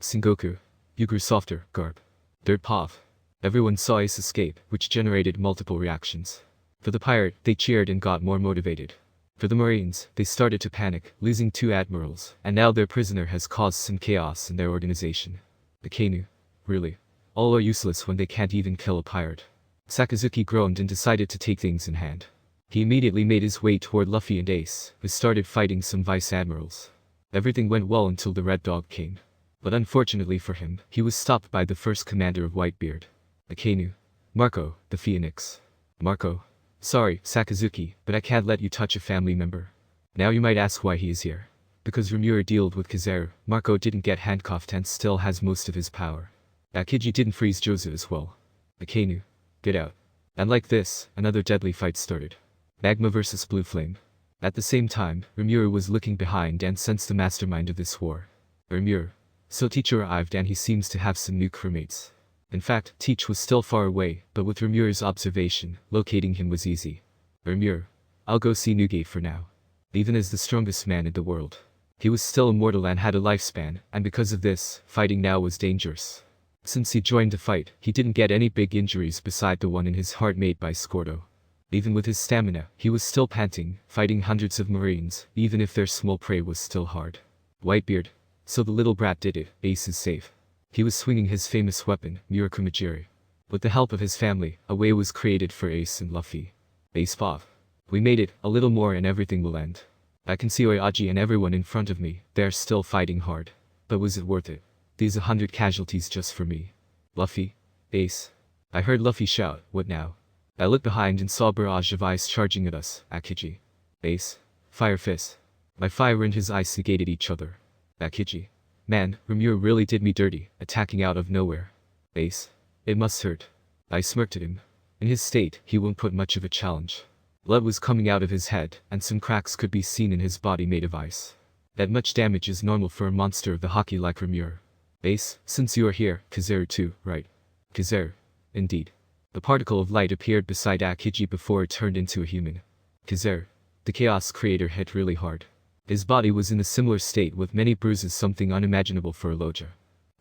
Sengoku. You grew softer, Garp. Dirt Pav. Everyone saw Ace escape, which generated multiple reactions. For the pirate, they cheered and got more motivated. For the Marines, they started to panic, losing 2 admirals, and now their prisoner has caused some chaos in their organization. The Kainu. Really? All are useless when they can't even kill a pirate. Sakazuki groaned and decided to take things in hand. He immediately made his way toward Luffy and Ace, who started fighting some vice admirals. Everything went well until the Red Dog came. But unfortunately for him, he was stopped by the first commander of Whitebeard. The Kainu. Marco, the Phoenix. Marco. Sorry, Sakazuki, but I can't let you touch a family member. Now you might ask why he is here. Because Rimuru dealt with Kizaru, Marco didn't get handcuffed and still has most of his power. Akiji didn't freeze Jozu as well. The Kainu. Get out. And like this, another deadly fight started. Magma versus Blue Flame. At the same time, Rimuru was looking behind and sensed the mastermind of this war. Rimuru. So Teach arrived and he seems to have some new crewmates. In fact, Teach was still far away, but with Rimuru's observation, locating him was easy. Rimuru. I'll go see Newgate for now. Even as the strongest man in the world. He was still immortal and had a lifespan, and because of this, fighting now was dangerous. Since he joined the fight, he didn't get any big injuries beside the one in his heart made by Scordo. Even with his stamina, he was still panting, fighting hundreds of Marines, even if their small prey was still hard. Whitebeard. So the little brat did it, Ace is safe. He was swinging his famous weapon, Murakumajiri. With the help of his family, a way was created for Ace and Luffy. Ace Pav. We made it, a little more and everything will end. I can see Oyaji and everyone in front of me, they're still fighting hard. But was it worth it? These 100 casualties just for me. Luffy. Ace. I heard Luffy shout, what now? I looked behind and saw a barrage of ice charging at us, Akiji. Ace. Fire Fist. My fire and his ice negated each other. Akiji. Man, Rimuru really did me dirty, attacking out of nowhere. Ace. It must hurt. I smirked at him. In his state, he won't put much of a challenge. Blood was coming out of his head, and some cracks could be seen in his body made of ice. That much damage is normal for a monster of the hockey like Rimuru. Ace, since you are here, Kizaru too, right? Kizaru. Indeed. The particle of light appeared beside Akiji before it turned into a human. Kizaru. The Chaos Creator hit really hard. His body was in a similar state with many bruises, something unimaginable for a Loja.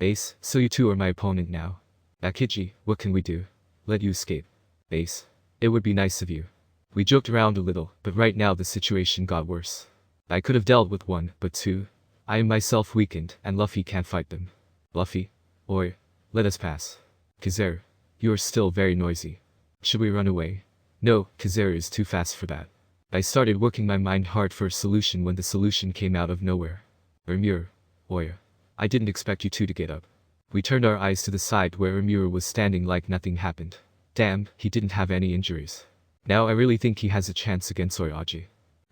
Ace, so you two are my opponent now. Akiji, what can we do? Let you escape. Ace. It would be nice of you. We joked around a little, but right now the situation got worse. I could have dealt with 1, but 2. I am myself weakened, and Luffy can't fight them. Luffy. Oi. Let us pass. Kizaru. You are still very noisy. Should we run away? No, Kizaru is too fast for that. I started working my mind hard for a solution when the solution came out of nowhere. Rimuru. Oya. I didn't expect you two to get up. We turned our eyes to the side where Rimuru was standing like nothing happened. Damn, he didn't have any injuries. Now I really think he has a chance against Oyaji.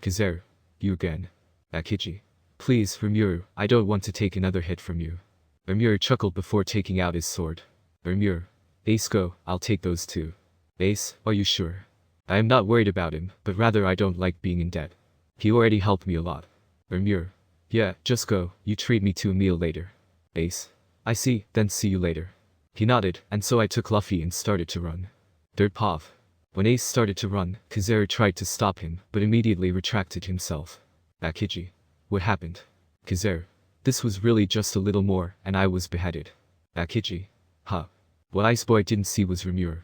Kizaru. You again. Akiji. Please, Rimuru, I don't want to take another hit from you. Rimuru chuckled before taking out his sword. Rimuru. Ace go, I'll take those 2. Ace, are you sure? I am not worried about him, but rather I don't like being in debt. He already helped me a lot. Rimuru. Yeah, just go, you treat me to a meal later. Ace. I see, then see you later. He nodded, and so I took Luffy and started to run. Dirt Pav. When Ace started to run, Kizaru tried to stop him, but immediately retracted himself. Akiji. What happened? Kizaru. This was really just a little more, and I was beheaded. Akiji. Huh. What Ice Boy didn't see was Rimuru.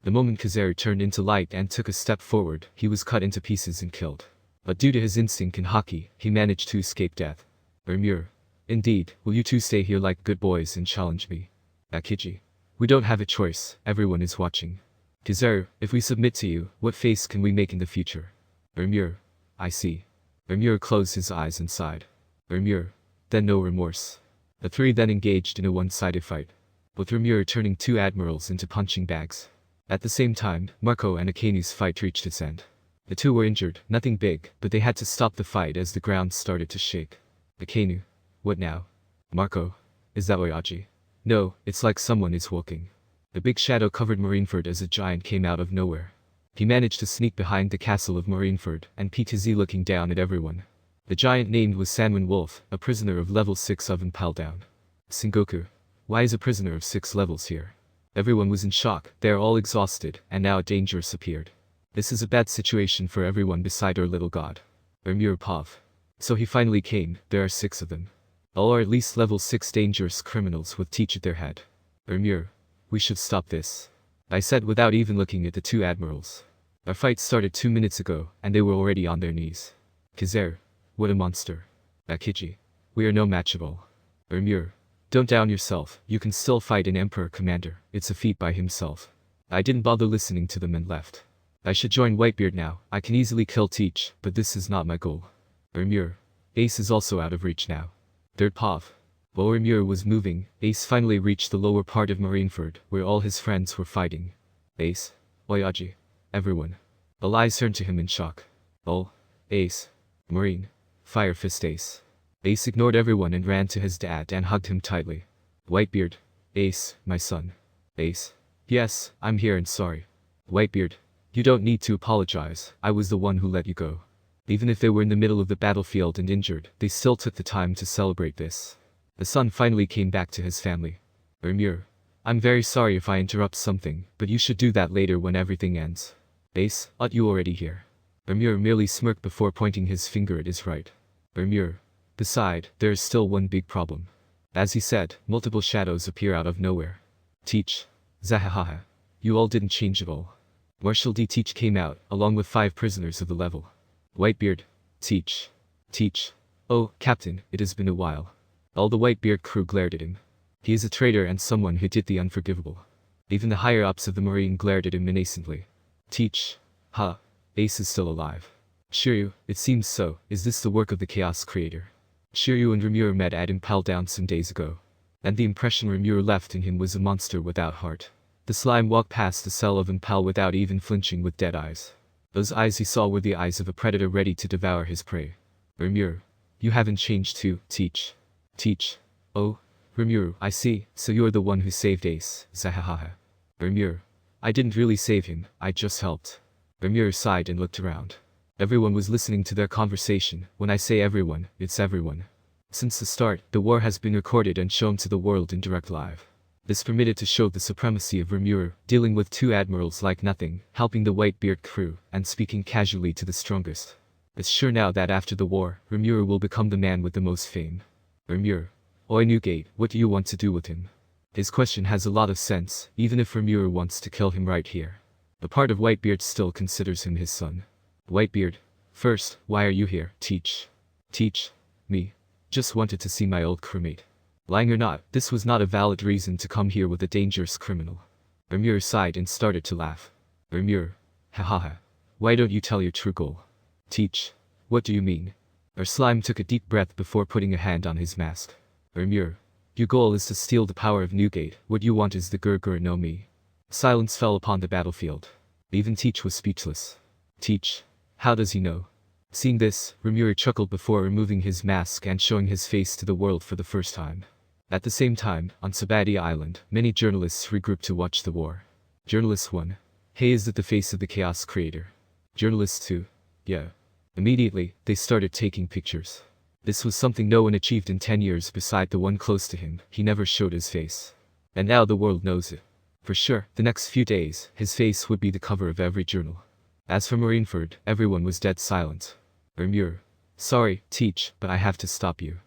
The moment Kizaru turned into light and took a step forward, he was cut into pieces and killed. But due to his instinct in hockey, he managed to escape death. Rimuru. Indeed, will you two stay here like good boys and challenge me? Akiji. We don't have a choice, everyone is watching. Kizaru, if we submit to you, what face can we make in the future? Rimuru. I see. Rimuru closed his eyes and sighed. Rimuru. Then no remorse. The three then engaged in a one-sided fight, with Rimuru turning two admirals into punching bags. At the same time, Marco and Akanu's fight reached its end. The two were injured, nothing big, but they had to stop the fight as the ground started to shake. Akanu. What now? Marco. Is that Oyaji? No, it's like someone is walking. The big shadow covered Marineford as a giant came out of nowhere. He managed to sneak behind the castle of Marineford and peeked his looking down at everyone. The giant named was Sanwen Wolf, a prisoner of level 6 of Impel Down. Sengoku. Why is a prisoner of 6 levels here? Everyone was in shock, they are all exhausted, and now a dangerous appeared. This is a bad situation for everyone beside our little god. Rimuru Pav. So he finally came, there are 6 of them. All are at least level 6 dangerous criminals with Teach at their head. Rimuru. We should stop this. I said without even looking at the two admirals. Our fight started 2 minutes ago, and they were already on their knees. Kizaru. What a monster. Akiji. We are no match at all. Rimuru. Don't down yourself, you can still fight an Emperor Commander, it's a feat by himself. I didn't bother listening to them and left. I should join Whitebeard now, I can easily kill Teach, but this is not my goal. Rimuru. Ace is also out of reach now. Third Pav. While Rimuru was moving, Ace finally reached the lower part of Marineford, where all his friends were fighting. Ace. Oyaji. Everyone. All eyes turned to him in shock. Oh. Ace. Marine. Fire Fist Ace. Ace ignored everyone and ran to his dad and hugged him tightly. Whitebeard. Ace, my son. Ace. Yes, I'm here and sorry. Whitebeard. You don't need to apologize, I was the one who let you go. Even if they were in the middle of the battlefield and injured, they still took the time to celebrate this. The son finally came back to his family. Rimuru. I'm very sorry if I interrupt something, but you should do that later when everything ends. Ace, aren't you already here? Rimuru merely smirked before pointing his finger at his right. Rimuru. Beside, there is still one big problem. As he said, multiple shadows appear out of nowhere. Teach. Zahahaha. You all didn't change at all. Marshal D. Teach came out, along with 5 prisoners of the level. Whitebeard. Teach. Teach. Oh, Captain, it has been a while. All the Whitebeard crew glared at him. He is a traitor and someone who did the unforgivable. Even the higher-ups of the Marine glared at him menacingly. Teach. Ha. Ace is still alive. Shiryu, it seems so, is this the work of the Chaos Creator? Shiryu and Rimuru met at Impel Down some days ago. And the impression Rimuru left in him was a monster without heart. The slime walked past the cell of Impel without even flinching with dead eyes. Those eyes he saw were the eyes of a predator ready to devour his prey. Rimuru. You haven't changed too, Teach. Teach. Oh. Rimuru, I see, so you are the one who saved Ace, zahahaha. Rimuru. I didn't really save him, I just helped. Rimuru sighed and looked around. Everyone was listening to their conversation. When I say everyone, it's everyone. Since the start, the war has been recorded and shown to the world in direct live. This permitted to show the supremacy of Rimuru, dealing with 2 admirals like nothing, helping the Whitebeard crew, and speaking casually to the strongest. It's sure now that after the war, Rimuru will become the man with the most fame. Rimuru. Oi Newgate, what do you want to do with him? His question has a lot of sense, even if Rimuru wants to kill him right here. A part of Whitebeard still considers him his son. Whitebeard. First, why are you here, Teach? Teach. Me. Just wanted to see my old crewmate. Lying or not, this was not a valid reason to come here with a dangerous criminal. Rimuru sighed and started to laugh. Rimuru. Hahaha. Why don't you tell your true goal? Teach. What do you mean? Our slime took a deep breath before putting a hand on his mask. Rimuru. Your goal is to steal the power of Newgate, what you want is the Gurgur no Mi. Silence fell upon the battlefield. Even Teach was speechless. Teach. How does he know? Seeing this, Rimuru chuckled before removing his mask and showing his face to the world for the first time. At the same time, on Sabati Island, many journalists regrouped to watch the war. Journalist 1. Hey, is it the face of the Chaos Creator? Journalist 2. Yeah. Immediately, they started taking pictures. This was something no one achieved in 10 years beside the one close to him, he never showed his face. And now the world knows it. For sure, the next few days, his face would be the cover of every journal. As for Marineford, everyone was dead silent. Rimuru. Sorry, Teach, but I have to stop you.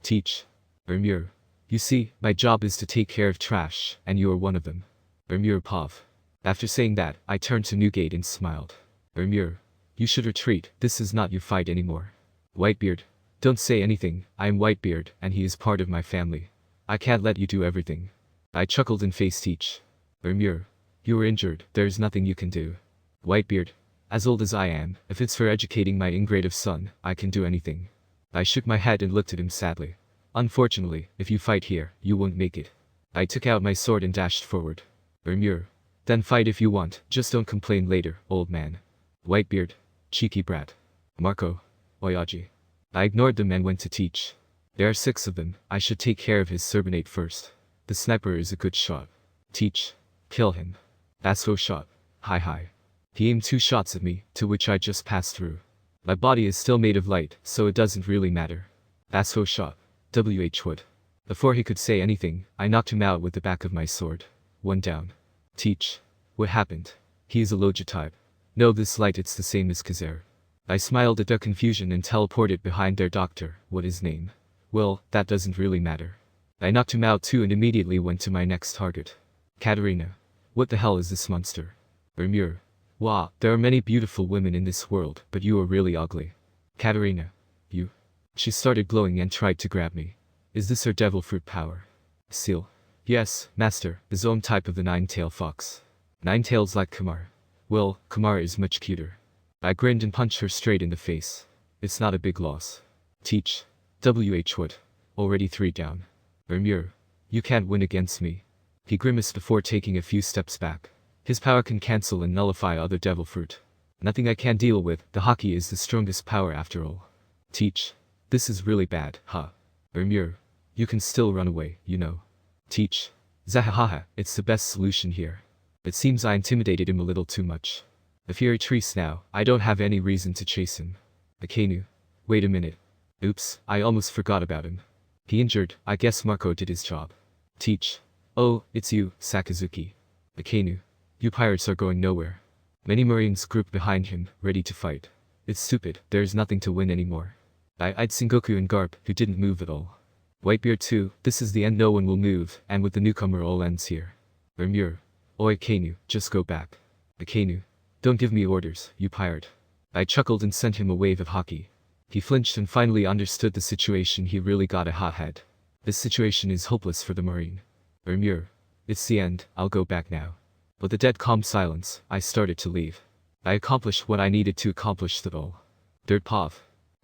Teach. Rimuru. You see, my job is to take care of trash, and you are one of them. Rimuru Pav. After saying that, I turned to Newgate and smiled. Rimuru. You should retreat, this is not your fight anymore. Whitebeard. Don't say anything, I am Whitebeard, and he is part of my family. I can't let you do everything. I chuckled and faced Teach. Rimuru, you were injured, there's nothing you can do. Whitebeard, as old as I am, if it's for educating my ingrate son, I can do anything. I shook my head and looked at him sadly. Unfortunately, if you fight here, you won't make it. I took out my sword and dashed forward. Rimuru, then fight if you want, just don't complain later, old man. Whitebeard, cheeky brat. Marco, Oyaji. I ignored them and went to Teach. There are 6 of them, I should take care of his subordinate first. The sniper is a good shot. Teach, kill him. Basso shot. Hi. He aimed 2 shots at me, to which I just passed through. My body is still made of light, so it doesn't really matter. Basso shot. WH Wood. Before he could say anything, I knocked him out with the back of my sword. 1 down. Teach, what happened? He is a Loja type. No, this light it's the same as Kazer. I smiled at their confusion and teleported behind their doctor. What his name? Well, that doesn't really matter. I knocked him out too and immediately went to my next target. Katarina. What the hell is this monster? Rimuru. Wow, there are many beautiful women in this world, but you are really ugly. Katarina. You. She started glowing and tried to grab me. Is this her devil fruit power? Seal. Yes, master, the zone type of the 9-tailed fox. 9 tails like Kumar. Well, Kumar is much cuter. I grinned and punched her straight in the face. It's not a big loss. Teach. WH Wood. Already 3 down. Rimuru. You can't win against me. He grimaced before taking a few steps back. His power can cancel and nullify other devil fruit. Nothing I can deal with, the hockey is the strongest power after all. Teach. This is really bad, huh? Rimuru. You can still run away, you know. Teach. Zahahaha, it's the best solution here. It seems I intimidated him a little too much. If he retreats now, I don't have any reason to chase him. Akainu. Wait a minute. Oops, I almost forgot about him. He injured, I guess Marco did his job. Teach. Oh, it's you, Sakazuki. Akainu. You pirates are going nowhere. Many Marines grouped behind him, ready to fight. It's stupid, there's nothing to win anymore. I'd Sengoku and Garp, who didn't move at all. Whitebeard too, this is the end, no one will move, and with the newcomer all ends here. Rimuru. Oi Akainu, just go back. Akainu. Don't give me orders, you pirate. I chuckled and sent him a wave of hockey. He flinched and finally understood the situation. He really got a hot head. This situation is hopeless for the Marine. Rimuru. It's the end, I'll go back now. With a dead calm silence, I started to leave. I accomplished what I needed to accomplish that all. Dirt Pov.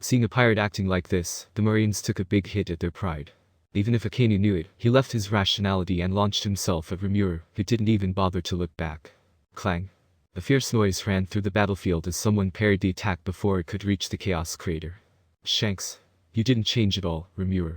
Seeing a pirate acting like this, the Marines took a big hit at their pride. Even if Akainu knew it, he left his rationality and launched himself at Rimuru, who didn't even bother to look back. Clang. A fierce noise ran through the battlefield as someone parried the attack before it could reach the Chaos Crater. Shanks. You didn't change at all, Rimuru.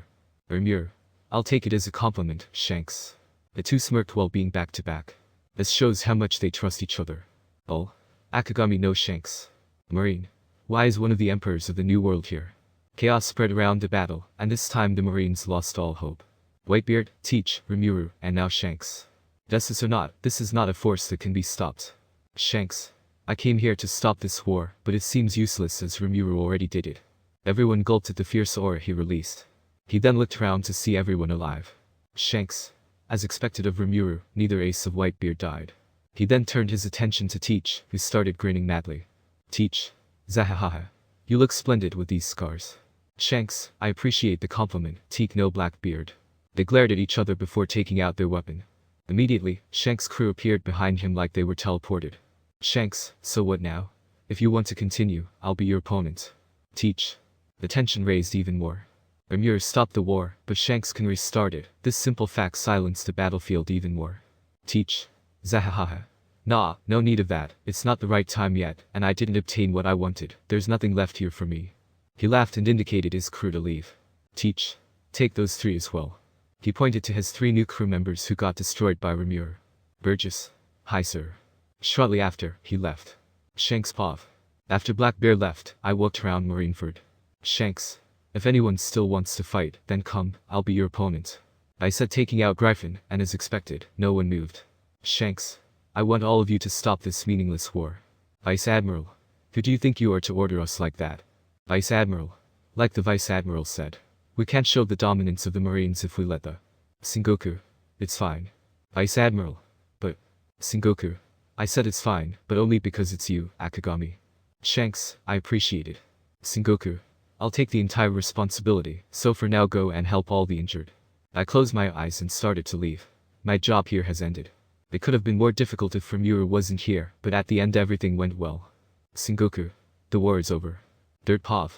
Rimuru. I'll take it as a compliment, Shanks. The two smirked while being back to back. This shows how much they trust each other. Oh. Akagami no Shanks. Marine. Why is one of the emperors of the New World here? Chaos spread around the battle, and this time the Marines lost all hope. Whitebeard, Teach, Rimuru, and now Shanks. Justice or not, this is not a force that can be stopped. Shanks. I came here to stop this war, but it seems useless as Rimuru already did it. Everyone gulped at the fierce aura he released. He then looked around to see everyone alive. Shanks. As expected of Rimuru, neither ace of Whitebeard died. He then turned his attention to Teach, who started grinning madly. Teach. Zahahaha. You look splendid with these scars. Shanks, I appreciate the compliment, Teach no Blackbeard. They glared at each other before taking out their weapon. Immediately, Shanks' crew appeared behind him like they were teleported. Shanks, so what now? If you want to continue, I'll be your opponent. Teach. The tension raised even more. Rimuru stopped the war, but Shanks can restart it. This simple fact silenced the battlefield even more. Teach. Zahahaha. Nah, no need of that, it's not the right time yet, and I didn't obtain what I wanted, there's nothing left here for me. He laughed and indicated his crew to leave. Teach. Take those 3 as well. He pointed to his 3 new crew members who got destroyed by Rimuru. Burgess. Hi sir. Shortly after, he left. Shanks Pov. After Blackbeard left, I walked around Marineford. Shanks. If anyone still wants to fight, then come, I'll be your opponent. I said, taking out Gryphon, and as expected, no one moved. Shanks. I want all of you to stop this meaningless war. Vice Admiral. Who do you think you are to order us like that? Vice Admiral. Like the Vice Admiral said. We can't show the dominance of the Marines if we let the Sengoku. It's fine. Vice Admiral. But. Sengoku. I said it's fine, but only because it's you, Akagami. Shanks, I appreciate it. Sengoku. I'll take the entire responsibility, so for now go and help all the injured. I closed my eyes and started to leave. my job here has ended. It could have been more difficult if Rimuru wasn't here, but at the end everything went well. Sengoku. The war is over. Dirt Pov.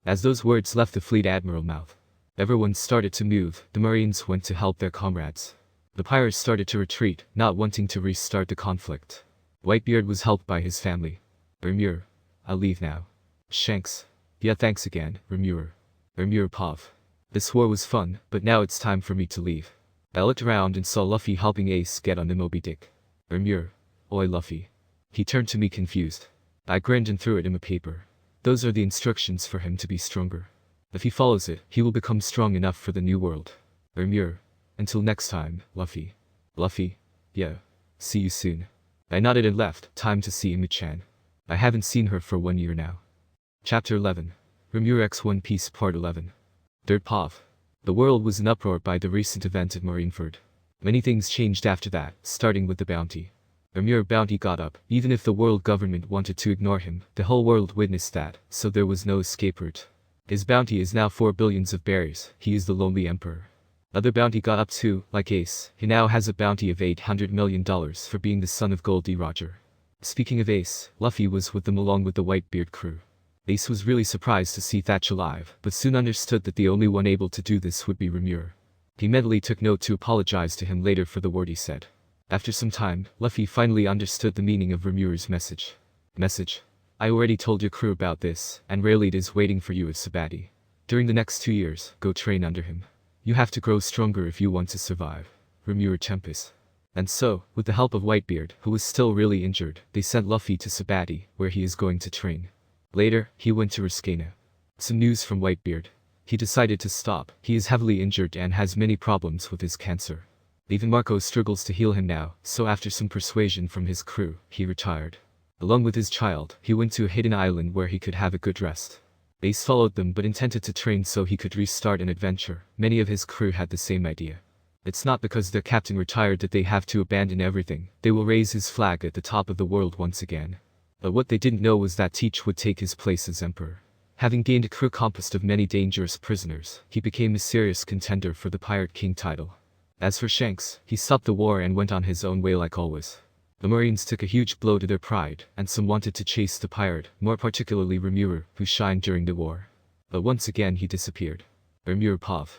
As those words left the fleet admiral mouth, everyone started to move. The Marines went to help their comrades. The pirates started to retreat, not wanting to restart the conflict. Whitebeard was helped by his family. Rimuru. I'll leave now. Shanks. Yeah, thanks again, Rimuru. Rimuru Pov. This war was fun, but now it's time for me to leave. I looked around and saw Luffy helping Ace get on the Moby Dick. Rimuru. Oi Luffy. He turned to me confused. I grinned and threw at him a paper. Those are the instructions for him to be stronger. If he follows it, he will become strong enough for the new world. Rimuru. Until next time, Luffy. Luffy? Yeah. See you soon. I nodded and left. Time to see Imu-chan. I haven't seen her for 1 year now. Chapter 11. Rimuru x One Piece Part 11. Dirt Pov. The world was in uproar by the recent event at Marineford. Many things changed after that, starting with the bounty. Rimuru bounty got up. Even if the world government wanted to ignore him, the whole world witnessed that, so there was no escape route. His bounty is now 4 billions of berries. He is the lonely emperor. Other bounty got up too, like Ace. He now has a bounty of $800 million for being the son of Goldie Roger. Speaking of Ace, Luffy was with them along with the Whitebeard crew. Ace was really surprised to see Thatch alive, but soon understood that the only one able to do this would be Rimuru. He mentally took note to apologize to him later for the word he said. After some time, Luffy finally understood the meaning of Rimuru's message. Message. I already told your crew about this, and Rayleigh is waiting for you at Sabati. During the next 2 years, go train under him. You have to grow stronger if you want to survive. Rimuru Tempest. And so, with the help of Whitebeard, who was still really injured, they sent Luffy to Sabati, where he is going to train. Later, he went to Riskana. Some news from Whitebeard. He decided to stop. He is heavily injured and has many problems with his cancer. Even Marco struggles to heal him now, so after some persuasion from his crew, he retired. Along with his child, he went to a hidden island where he could have a good rest. Ace followed them but intended to train so he could restart an adventure. Many of his crew had the same idea. It's not because their captain retired that they have to abandon everything. They will raise his flag at the top of the world once again. But what they didn't know was that Teach would take his place as emperor. Having gained a crew composed of many dangerous prisoners, he became a serious contender for the Pirate King title. As for Shanks, he stopped the war and went on his own way like always. The Marines took a huge blow to their pride, and some wanted to chase the pirate, more particularly Rimuru, who shined during the war. But once again he disappeared. Rimuru Pov.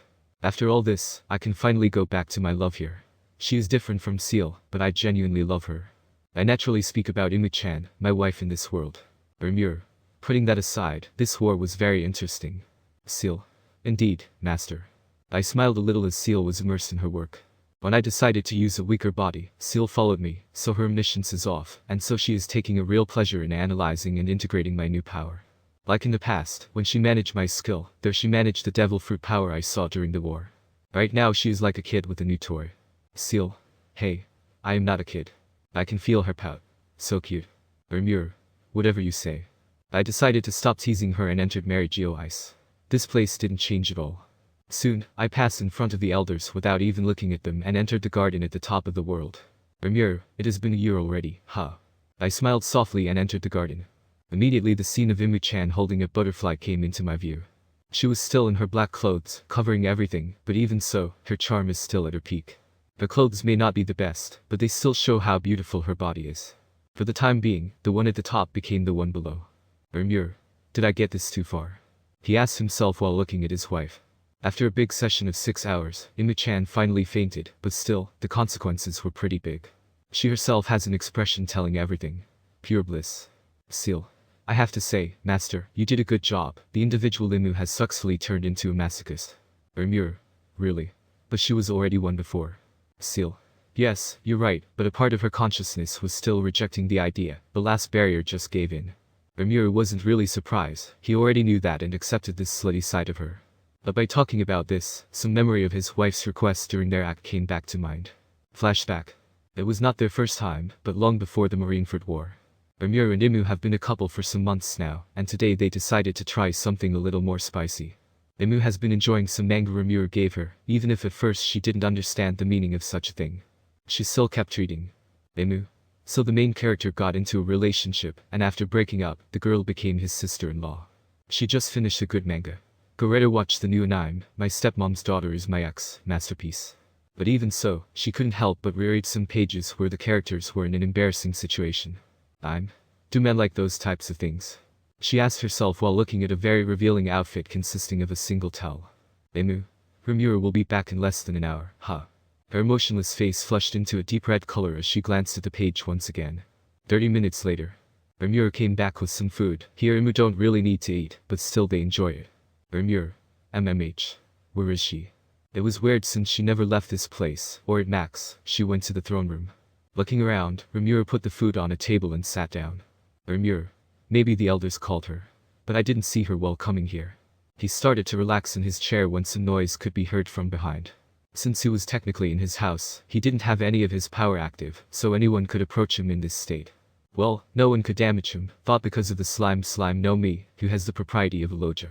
After all this, I can finally go back to my love here. She is different from Seal, but I genuinely love her. I naturally speak about Imu-chan, my wife in this world. Rimuru. Putting that aside, this war was very interesting. Seal. Indeed, master. I smiled a little as Seal was immersed in her work. When I decided to use a weaker body, Seal followed me, so her omniscience is off, and so she is taking a real pleasure in analyzing and integrating my new power. Like in the past, when she managed my skill, there she managed the devil fruit power I saw during the war. Right now she is like a kid with a new toy. Seal. Hey. I am not a kid. I can feel her pout. So cute. Rimuru. Whatever you say. I decided to stop teasing her and entered Mary Geo Ice. This place didn't change at all. Soon, I passed in front of the elders without even looking at them and entered the garden at the top of the world. Rimuru, it has been a year already, huh? I smiled softly and entered the garden. Immediately the scene of Imu-chan holding a butterfly came into my view. She was still in her black clothes, covering everything, but even so, her charm is still at her peak. The clothes may not be the best, but they still show how beautiful her body is. For the time being, the one at the top became the one below. Rimuru, did I get this too far? He asked himself while looking at his wife. After a big session of 6 hours, Imu-chan finally fainted, but still, the consequences were pretty big. She herself has an expression telling everything. Pure bliss. Seal. I have to say, master, you did a good job. The individual Imu has successfully turned into a masochist. Rimuru. Really? But she was already one before. Seal. Yes, you're right, but a part of her consciousness was still rejecting the idea. The last barrier just gave in. Rimuru wasn't really surprised. He already knew that and accepted this slutty side of her. But by talking about this, some memory of his wife's request during their act came back to mind. Flashback. It was not their first time, but long before the Marineford War. Rimuru and Imu have been a couple for some months now, and today they decided to try something a little more spicy. Imu has been enjoying some manga Rimuru gave her, even if at first she didn't understand the meaning of such a thing. She still kept treating Imu. So the main character got into a relationship, and after breaking up, the girl became his sister-in-law. She just finished a good manga. Go read or watch the new anime, My Stepmom's Daughter is My Ex, masterpiece. But even so, she couldn't help but reread some pages where the characters were in an embarrassing situation. Do men like those types of things? She asked herself while looking at a very revealing outfit consisting of a single towel. Imu. Rimuru will be back in less than an hour, huh? Her emotionless face flushed into a deep red color as she glanced at the page once again. 30 minutes later. Rimuru came back with some food. Here Imu don't really need to eat, but still they enjoy it. Rimuru. MMH. Where is she? It was weird since she never left this place, or at max, she went to the throne room. Looking around, Rimuru put the food on a table and sat down. Rimuru. Maybe the elders called her. But I didn't see her while coming here. He started to relax in his chair when some noise could be heard from behind. Since he was technically in his house, he didn't have any of his power active, so anyone could approach him in this state. Well, no one could damage him, thought because of the slime no me, who has the propriety of a loja.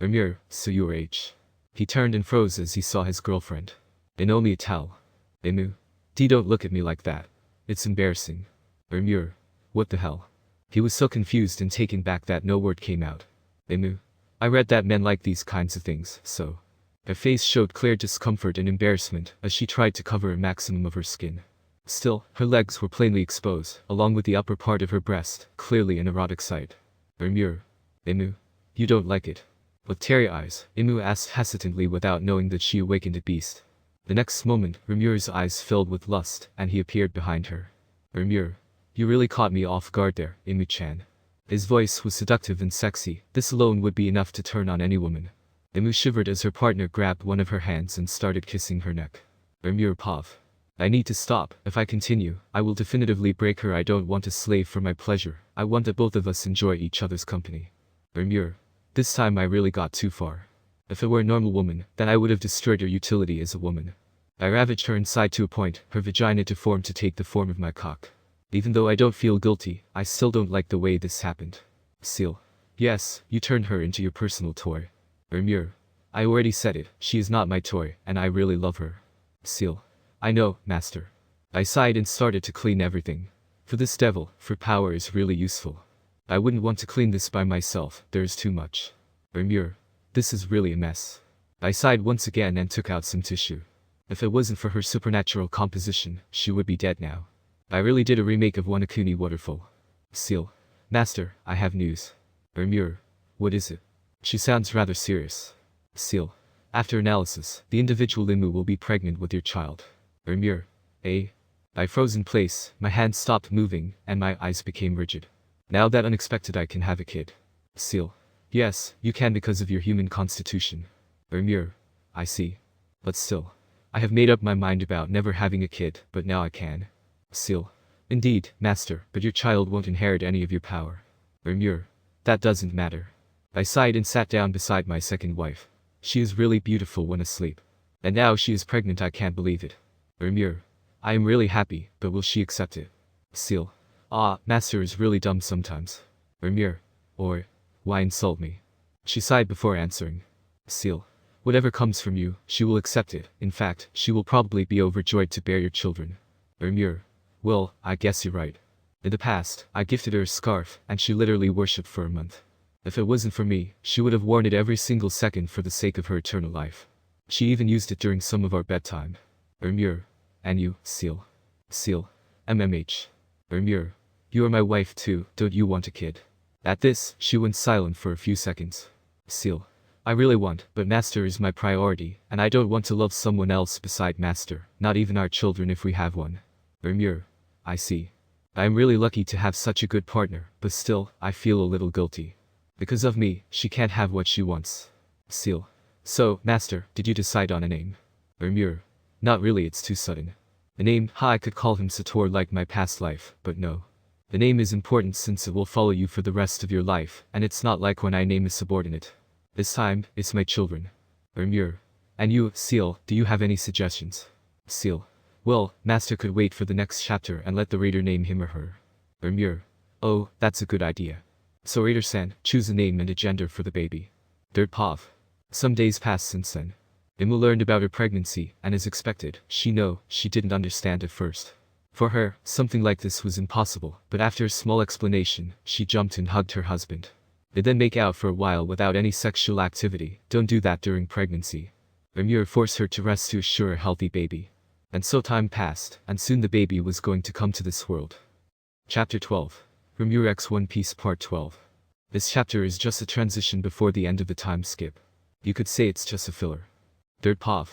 Rimuru, so your age. He turned and froze as he saw his girlfriend. Inomi Tal. Imu. Don't look at me like that. It's embarrassing. Rimuru. What the hell? He was so confused and taken back that no word came out. Imu. I read that men like these kinds of things, so. Her face showed clear discomfort and embarrassment as she tried to cover a maximum of her skin. Still, her legs were plainly exposed, along with the upper part of her breast, clearly an erotic sight. Rimuru. Imu. You don't like it? With teary eyes, Imu asked hesitantly without knowing that she awakened a beast. The next moment, Rimuru's eyes filled with lust, and he appeared behind her. Rimuru. You really caught me off guard there, Imu-chan. His voice was seductive and sexy. This alone would be enough to turn on any woman. Imu shivered as her partner grabbed one of her hands and started kissing her neck. Rimuru Pav. I need to stop. If I continue, I will definitively break her. I don't want a slave for my pleasure. I want that both of us enjoy each other's company. Rimuru. This time I really got too far. If it were a normal woman, then I would have destroyed her utility as a woman. I ravaged her inside to a point, her vagina to form to take the form of my cock. Even though I don't feel guilty, I still don't like the way this happened. Seal. Yes, you turned her into your personal toy. Rimuru. I already said it, she is not my toy, and I really love her. Seal. I know, master. I sighed and started to clean everything. For this devil, for power is really useful. I wouldn't want to clean this by myself, there is too much. Rimuru. This is really a mess. I sighed once again and took out some tissue. If it wasn't for her supernatural composition, she would be dead now. I really did a remake of Wanakuni Waterfall. Seal. Master, I have news. Rimuru. What is it? She sounds rather serious. Seal. After analysis, the individual Imu will be pregnant with your child. Rimuru. Eh? I froze in place, my hands stopped moving, and my eyes became rigid. Now that unexpected I can have a kid. Seal. Yes, you can because of your human constitution. Rimuru. I see. But still. I have made up my mind about never having a kid, but now I can. Seal. Indeed, master, but your child won't inherit any of your power. Rimuru. That doesn't matter. I sighed and sat down beside my second wife. She is really beautiful when asleep. And now she is pregnant, I can't believe it. Rimuru. I am really happy, but will she accept it? Seal. Master is really dumb sometimes. Rimuru. Or, why insult me? She sighed before answering. Seal. Whatever comes from you, she will accept it. In fact, she will probably be overjoyed to bear your children. Rimuru. Well, I guess you're right. In the past, I gifted her a scarf, and she literally worshipped for a month. If it wasn't for me, she would have worn it every single second for the sake of her eternal life. She even used it during some of our bedtime. Rimuru. And you, Seal. Seal. MMH. Rimuru. You are my wife too, don't you want a kid? At this, she went silent for a few seconds. Seal. I really want, but master is my priority, and I don't want to love someone else beside master, not even our children if we have one. Rimuru. I see. I am really lucky to have such a good partner, but still, I feel a little guilty. Because of me, she can't have what she wants. Seal. So, master, did you decide on a name? Rimuru. Not really, it's too sudden. A name, I could call him Sator like my past life, but no. The name is important since it will follow you for the rest of your life, and it's not like when I name a subordinate. This time, it's my children. Rimuru. And you, Seal, do you have any suggestions? Seal. Well, master could wait for the next chapter and let the reader name him or her. Rimuru. Oh, that's a good idea. So reader-san, choose a name and a gender for the baby. Dirt Pav. Some days passed since then. Imu learned about her pregnancy, and as expected, she didn't understand at first. For her, something like this was impossible, but after a small explanation, she jumped and hugged her husband. They then make out for a while without any sexual activity. Don't do that during pregnancy. Rimuru forced her to rest to assure a healthy baby. And so time passed, and soon the baby was going to come to this world. Chapter 12. Rimuru x One Piece Part 12. This chapter is just a transition before the end of the time skip. You could say it's just a filler. Dirt Pov.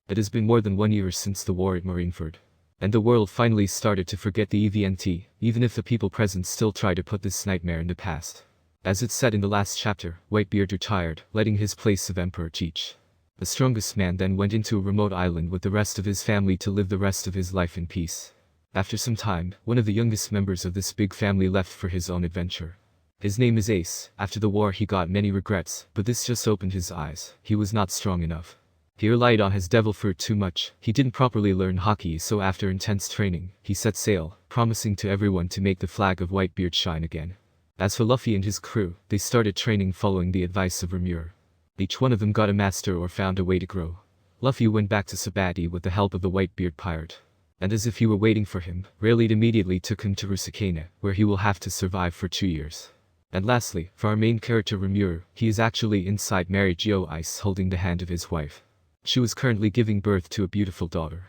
It has been more than 1 year since the war at Marineford. And the world finally started to forget the event, even if the people present still try to put this nightmare in the past. As it said in the last chapter, Whitebeard retired, letting his place of Emperor teach. The strongest man then went into a remote island with the rest of his family to live the rest of his life in peace. After some time, one of the youngest members of this big family left for his own adventure. His name is Ace. After the war he got many regrets, but this just opened his eyes. He was not strong enough. He relied on his devil fruit too much. He didn't properly learn hockey, so after intense training, he set sail, promising to everyone to make the flag of Whitebeard shine again. As for Luffy and his crew, they started training following the advice of Rimuru. Each one of them got a master or found a way to grow. Luffy went back to Sabati with the help of the Whitebeard pirate. And as if he were waiting for him, Rayleigh immediately took him to Rusukena, where he will have to survive for 2 years. And lastly, for our main character Rimuru, he is actually inside Mary Geo Ice holding the hand of his wife. She was currently giving birth to a beautiful daughter.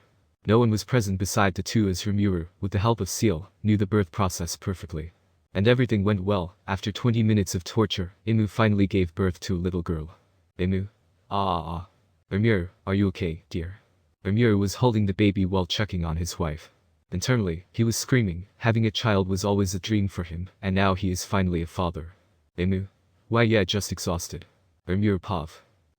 No one was present beside the two as Rimuru, with the help of Seal, knew the birth process perfectly. And everything went well. After 20 minutes of torture, Imu finally gave birth to a little girl. Imu. Rimuru, are you okay, dear? Rimuru was holding the baby while checking on his wife. Internally, he was screaming. Having a child was always a dream for him, and now he is finally a father. Imu. Why yeah, just exhausted. Rimuru Pov.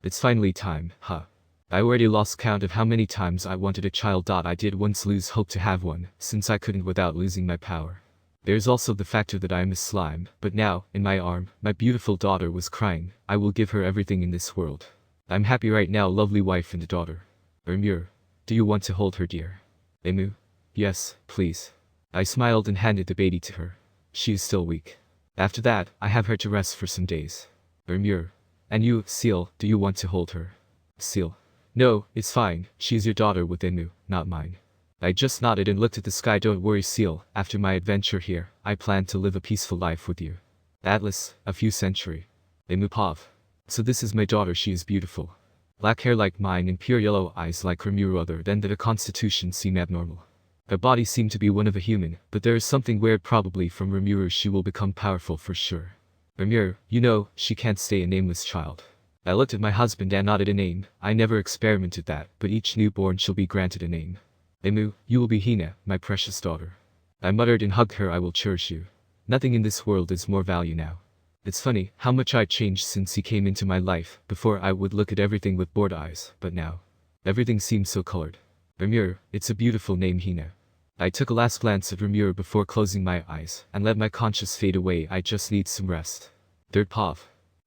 It's finally time, huh? I already lost count of how many times I wanted a child. I did once lose hope to have one, since I couldn't without losing my power. There's also the factor that I am a slime, but now, in my arm, my beautiful daughter was crying. I will give her everything in this world. I'm happy right now, lovely wife and daughter. Rimuru. Do you want to hold her, dear? Imu. Yes, please. I smiled and handed the baby to her. She is still weak. After that, I have her to rest for some days. Rimuru. And you, Seal, do you want to hold her? Seal. No, it's fine, she's your daughter with Imu, not mine. I just nodded and looked at the sky. Don't worry, Seal, after my adventure here, I plan to live a peaceful life with you. Atlas, a few century. Imu Pov. So this is my daughter, she is beautiful. Black hair like mine and pure yellow eyes like Rimuru, other than that her constitution seem abnormal. Her body seemed to be one of a human, but there is something weird. Probably from Rimuru she will become powerful for sure. Rimuru, you know, she can't stay a nameless child. I looked at my husband and nodded a name. I never experimented that, but each newborn shall be granted a name. Imu, you will be Hina, my precious daughter. I muttered and hugged her. I will cherish you. Nothing in this world is more value now. It's funny how much I changed since he came into my life. Before I would look at everything with bored eyes, but now everything seems so colored. Rimuru, it's a beautiful name, Hina. I took a last glance at Rimuru before closing my eyes and let my conscience fade away. I just need some rest. Dirt Pov.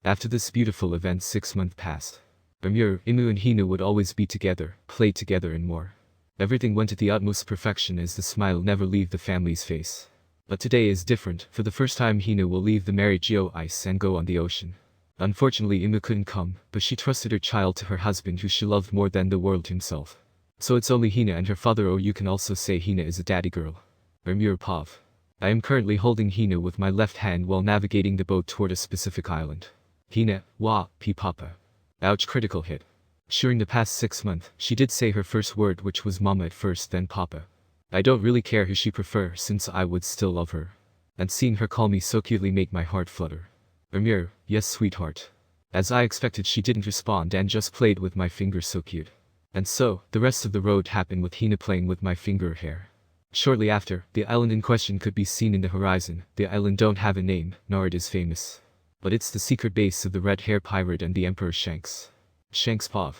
After this beautiful event, 6 months passed. Rimuru, Imu and Hina would always be together, play together and more. Everything went at the utmost perfection as the smile never leave the family's face. But today is different. For the first time Hina will leave the Mary Geo Ice and go on the ocean. Unfortunately Imu couldn't come, but she trusted her child to her husband who she loved more than the world himself. So it's only Hina and her father, or you can also say Hina is a daddy girl. Rimuru Pov. I am currently holding Hina with my left hand while navigating the boat toward a specific island. Hina, wa, pi papa. Ouch, critical hit. During the past 6 months, she did say her first word, which was mama at first, then papa. I don't really care who she prefers since I would still love her. And seeing her call me so cutely make my heart flutter. Rimuru, yes sweetheart. As I expected, she didn't respond and just played with my fingers, so cute. And so, the rest of the road happened with Hina playing with my finger hair. Shortly after, the island in question could be seen in the horizon. The island don't have a name, nor it is famous. But it's the secret base of the red hair pirate and the Emperor Shanks. Shanks Pov.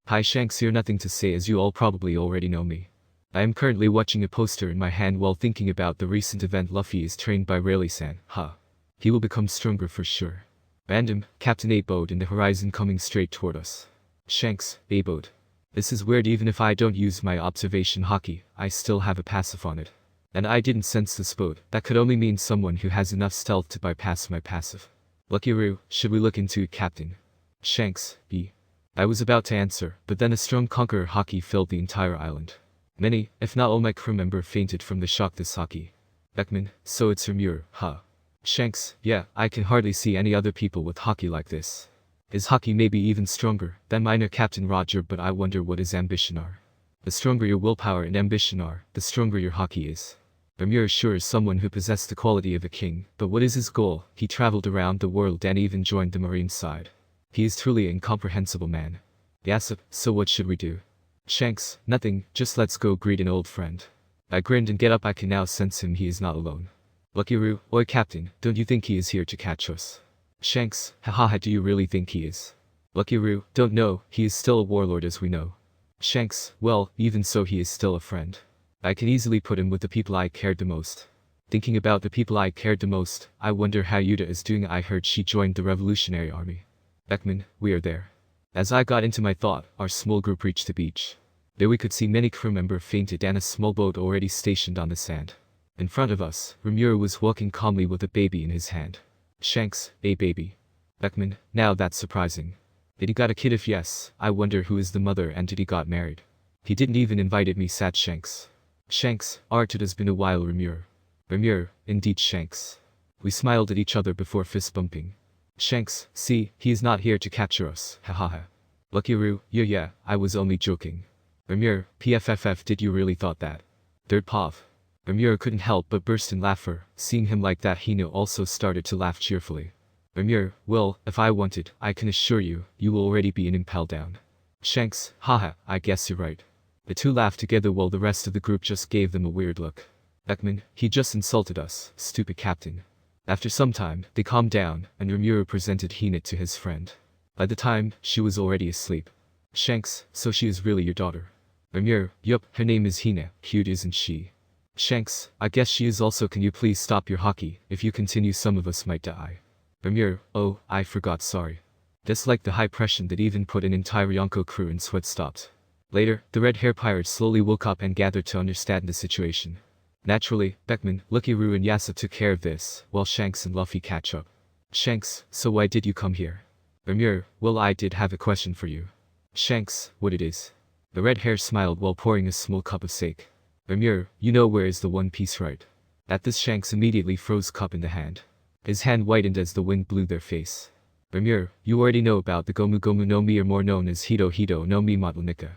Hi Shanks, here, nothing to say as you all probably already know me. I am currently watching a poster in my hand while thinking about the recent event. Luffy is trained by Rayleigh-san, huh? He will become stronger for sure. Random, Captain 8 boat in the horizon coming straight toward us. Shanks, 8 boat. This is weird, even if I don't use my observation hockey, I still have a passive on it. And I didn't sense this boat. That could only mean someone who has enough stealth to bypass my passive. Lucky Roo, should we look into it, Captain? Shanks, B. I was about to answer, but then a strong conqueror hockey filled the entire island. Many, if not all my crew member fainted from the shock this hockey. Beckman, so it's Rimuru, huh? Shanks, yeah, I can hardly see any other people with hockey like this. His hockey may be even stronger than mine or Captain Roger, but I wonder what his ambition are. The stronger your willpower and ambition are, the stronger your haki is. Rimuru sure is someone who possessed the quality of a king, but what is his goal? He traveled around the world and even joined the marine side. He is truly an incomprehensible man. Yasop, so what should we do? Shanks, nothing, just let's go greet an old friend. I grinned and get up. I can now sense him, he is not alone. Luckyru, oi captain, don't you think he is here to catch us? Shanks, haha, do you really think he is? Luckyru, don't know, he is still a warlord as we know. Shanks, well, even so he is still a friend. I can easily put him with the people I cared the most. Thinking about the people I cared the most, I wonder how Yuta is doing. I heard she joined the Revolutionary Army. Beckman, we are there. As I got into my thought, our small group reached the beach. There we could see many crew members fainted and a small boat already stationed on the sand. In front of us, Rimuru was walking calmly with a baby in his hand. Shanks, a baby. Beckman, now that's surprising. Did he got a kid? If yes, I wonder who is the mother and did he got married? He didn't even invited me, sad Shanks. Shanks, it has been a while, Rimuru. Rimuru, indeed Shanks. We smiled at each other before fist bumping. Shanks, see, he is not here to capture us, hahaha. Luckyru, yeah, I was only joking. Rimuru, pfff, did you really thought that? Third Pav. Rimuru couldn't help but burst in laughter. Seeing him like that, Hina also started to laugh cheerfully. Rimuru, well, if I wanted, I can assure you, you will already be in Impel Down. Shanks, haha, I guess you're right. The two laughed together while the rest of the group just gave them a weird look. Beckman, he just insulted us, stupid captain. After some time, they calmed down, and Rimuru presented Hina to his friend. By the time, she was already asleep. Shanks, so she is really your daughter? Rimuru, yup, her name is Hina, cute isn't she? Shanks, I guess she is also. Can you please stop your hockey? If you continue some of us might die. Rimuru, oh, I forgot, sorry. That's like the high pressure that even put an entire Yonko crew in sweat stopped. Later, the red-haired pirate slowly woke up and gathered to understand the situation. Naturally, Beckman, Ruru and Yasa took care of this, while Shanks and Luffy catch up. Shanks, so why did you come here? Rimuru, well, I did have a question for you. Shanks, what it is? The red hair smiled while pouring a small cup of sake. Rimuru, you know where is the One Piece, right? At this, Shanks immediately froze cup in the hand. His hand whitened as the wind blew their face. Rimuru, you already know about the Gomu Gomu no Mi, or more known as Hito Hito no Mi Matlanika.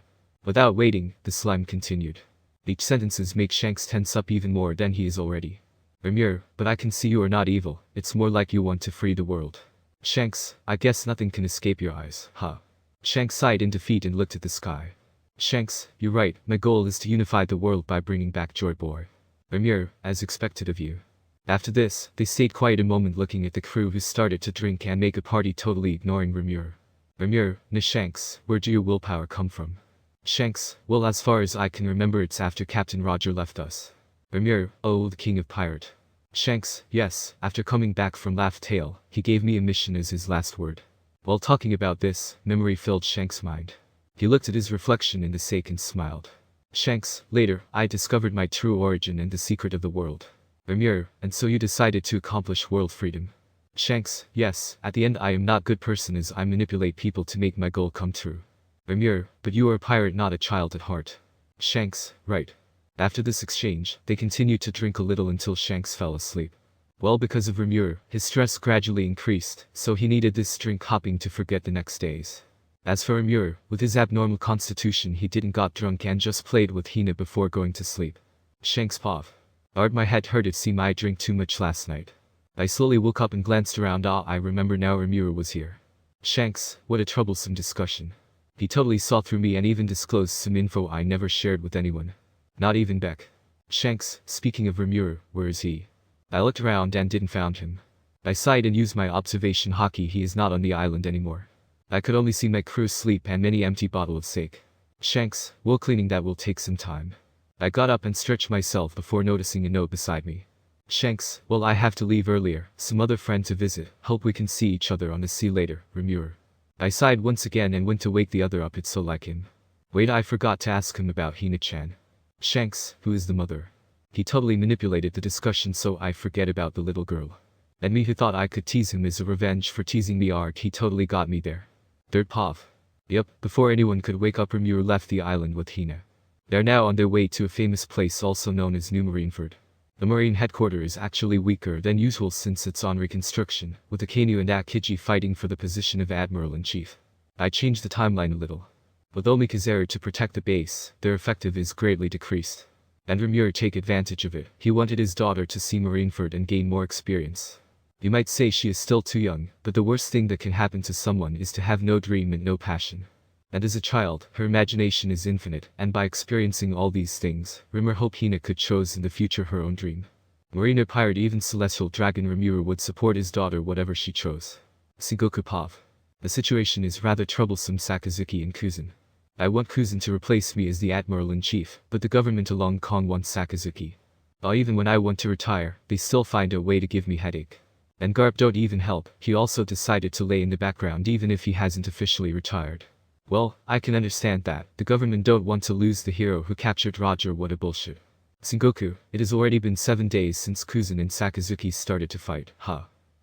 Without waiting, the slime continued. Each sentences make Shanks tense up even more than he is already. Rimuru, but I can see you are not evil, it's more like you want to free the world. Shanks, I guess nothing can escape your eyes, huh? Shanks sighed in defeat and looked at the sky. Shanks, you're right, my goal is to unify the world by bringing back Joy Boy. Rimuru, as expected of you. After this, they stayed quiet a moment looking at the crew who started to drink and make a party, totally ignoring Rimuru. Rimuru, Shanks, where do your willpower come from? Shanks, well, as far as I can remember it's after Captain Roger left us. Rimuru, oh, the king of pirate. Shanks, yes, after coming back from Laugh Tale, he gave me a mission as his last word. While talking about this, memory filled Shanks' mind. He looked at his reflection in the sake and smiled. Shanks, later, I discovered my true origin and the secret of the world. Rimuru, and so you decided to accomplish world freedom. Shanks, yes, at the end I am not good person as I manipulate people to make my goal come true. Rimuru, but you are a pirate, not a child at heart. Shanks, right. After this exchange, they continued to drink a little until Shanks fell asleep. Well, because of Rimuru, his stress gradually increased, so he needed this drink hopping to forget the next days. As for Rimuru, with his abnormal constitution he didn't got drunk and just played with Hina before going to sleep. Shanks Pav. My head hurt, it seemed I drank too much last night. I slowly woke up and glanced around. I remember now, Rimuru was here. Shanks, what a troublesome discussion. He totally saw through me and even disclosed some info I never shared with anyone. Not even Beck. Shanks, speaking of Rimuru, where is he? I looked around and didn't found him. I sighed and used my observation hockey. He is not on the island anymore. I could only see my crew sleep and many empty bottle of sake. Shanks, well, cleaning that will take some time. I got up and stretched myself before noticing a note beside me. Shanks, well, I have to leave earlier, some other friend to visit, hope we can see each other on the sea later, Rimuru. I sighed once again and went to wake the other up, it's so like him. Wait, I forgot to ask him about Hina-chan. Shanks, who is the mother? He totally manipulated the discussion so I forget about the little girl. And me who thought I could tease him as a revenge for teasing me, he totally got me there. Third Pav. Yup, before anyone could wake up Rimuru left the island with Hina. They're now on their way to a famous place also known as New Marineford. The marine headquarters is actually weaker than usual since it's on reconstruction, with Akainu and Akiji fighting for the position of Admiral-in-Chief. I changed the timeline a little. With Omika's to protect the base, their effective is greatly decreased. And Rimuru take advantage of it. He wanted his daughter to see Marineford and gain more experience. You might say she is still too young, but the worst thing that can happen to someone is to have no dream and no passion. And as a child, her imagination is infinite, and by experiencing all these things, Rimuru hoped Hina could choose in the future her own dream. Marina pirate even celestial dragon Rimuru would support his daughter whatever she chose. Sengoku Pav. The situation is rather troublesome Sakazuki and Kuzan. I want Kuzan to replace me as the Admiral-in-Chief, but the government along Kong wants Sakazuki. Even when I want to retire, they still find a way to give me headache. And Garp don't even help, he also decided to lay in the background even if he hasn't officially retired. Well, I can understand that, the government don't want to lose the hero who captured Roger, what a bullshit. Sengoku, it has already been 7 days since Kuzan and Sakazuki started to fight,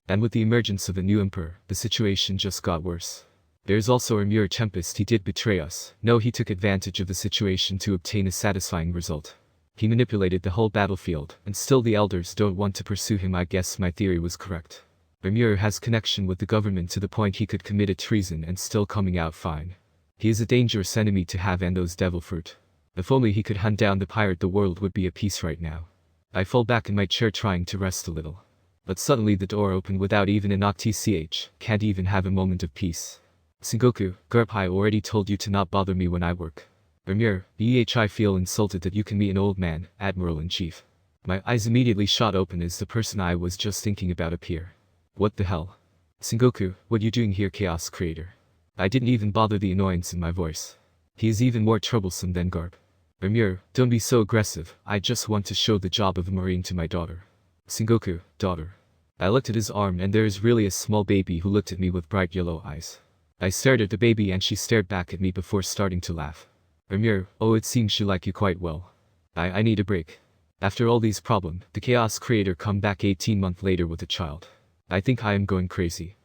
And with the emergence of a new emperor, the situation just got worse. There's also Rimuru Tempest, he did betray us. No, he took advantage of the situation to obtain a satisfying result. He manipulated the whole battlefield, and still the elders don't want to pursue him. I guess my theory was correct. Rimuru has connection with the government to the point he could commit a treason and still coming out fine. He is a dangerous enemy to have, and those devil fruit. If only he could hunt down the pirate, the world would be at peace right now. I fall back in my chair trying to rest a little. But suddenly the door opened without even a knock. Can't even have a moment of peace. Sengoku, Garp, I already told you to not bother me when I work. Rimuru, I feel insulted that you can meet an old man, Admiral-in-Chief. My eyes immediately shot open as the person I was just thinking about appear. What the hell? Sengoku, what you doing here, Chaos Creator? I didn't even bother the annoyance in my voice. He is even more troublesome than Garp. Rimuru, don't be so aggressive, I just want to show the job of a marine to my daughter. Sengoku, daughter. I looked at his arm and there is really a small baby who looked at me with bright yellow eyes. I stared at the baby and she stared back at me before starting to laugh. Rimuru, oh, it seems you like you quite well. I need a break. After all these problems, the Chaos Creator come back 18 months later with a child. I think I am going crazy.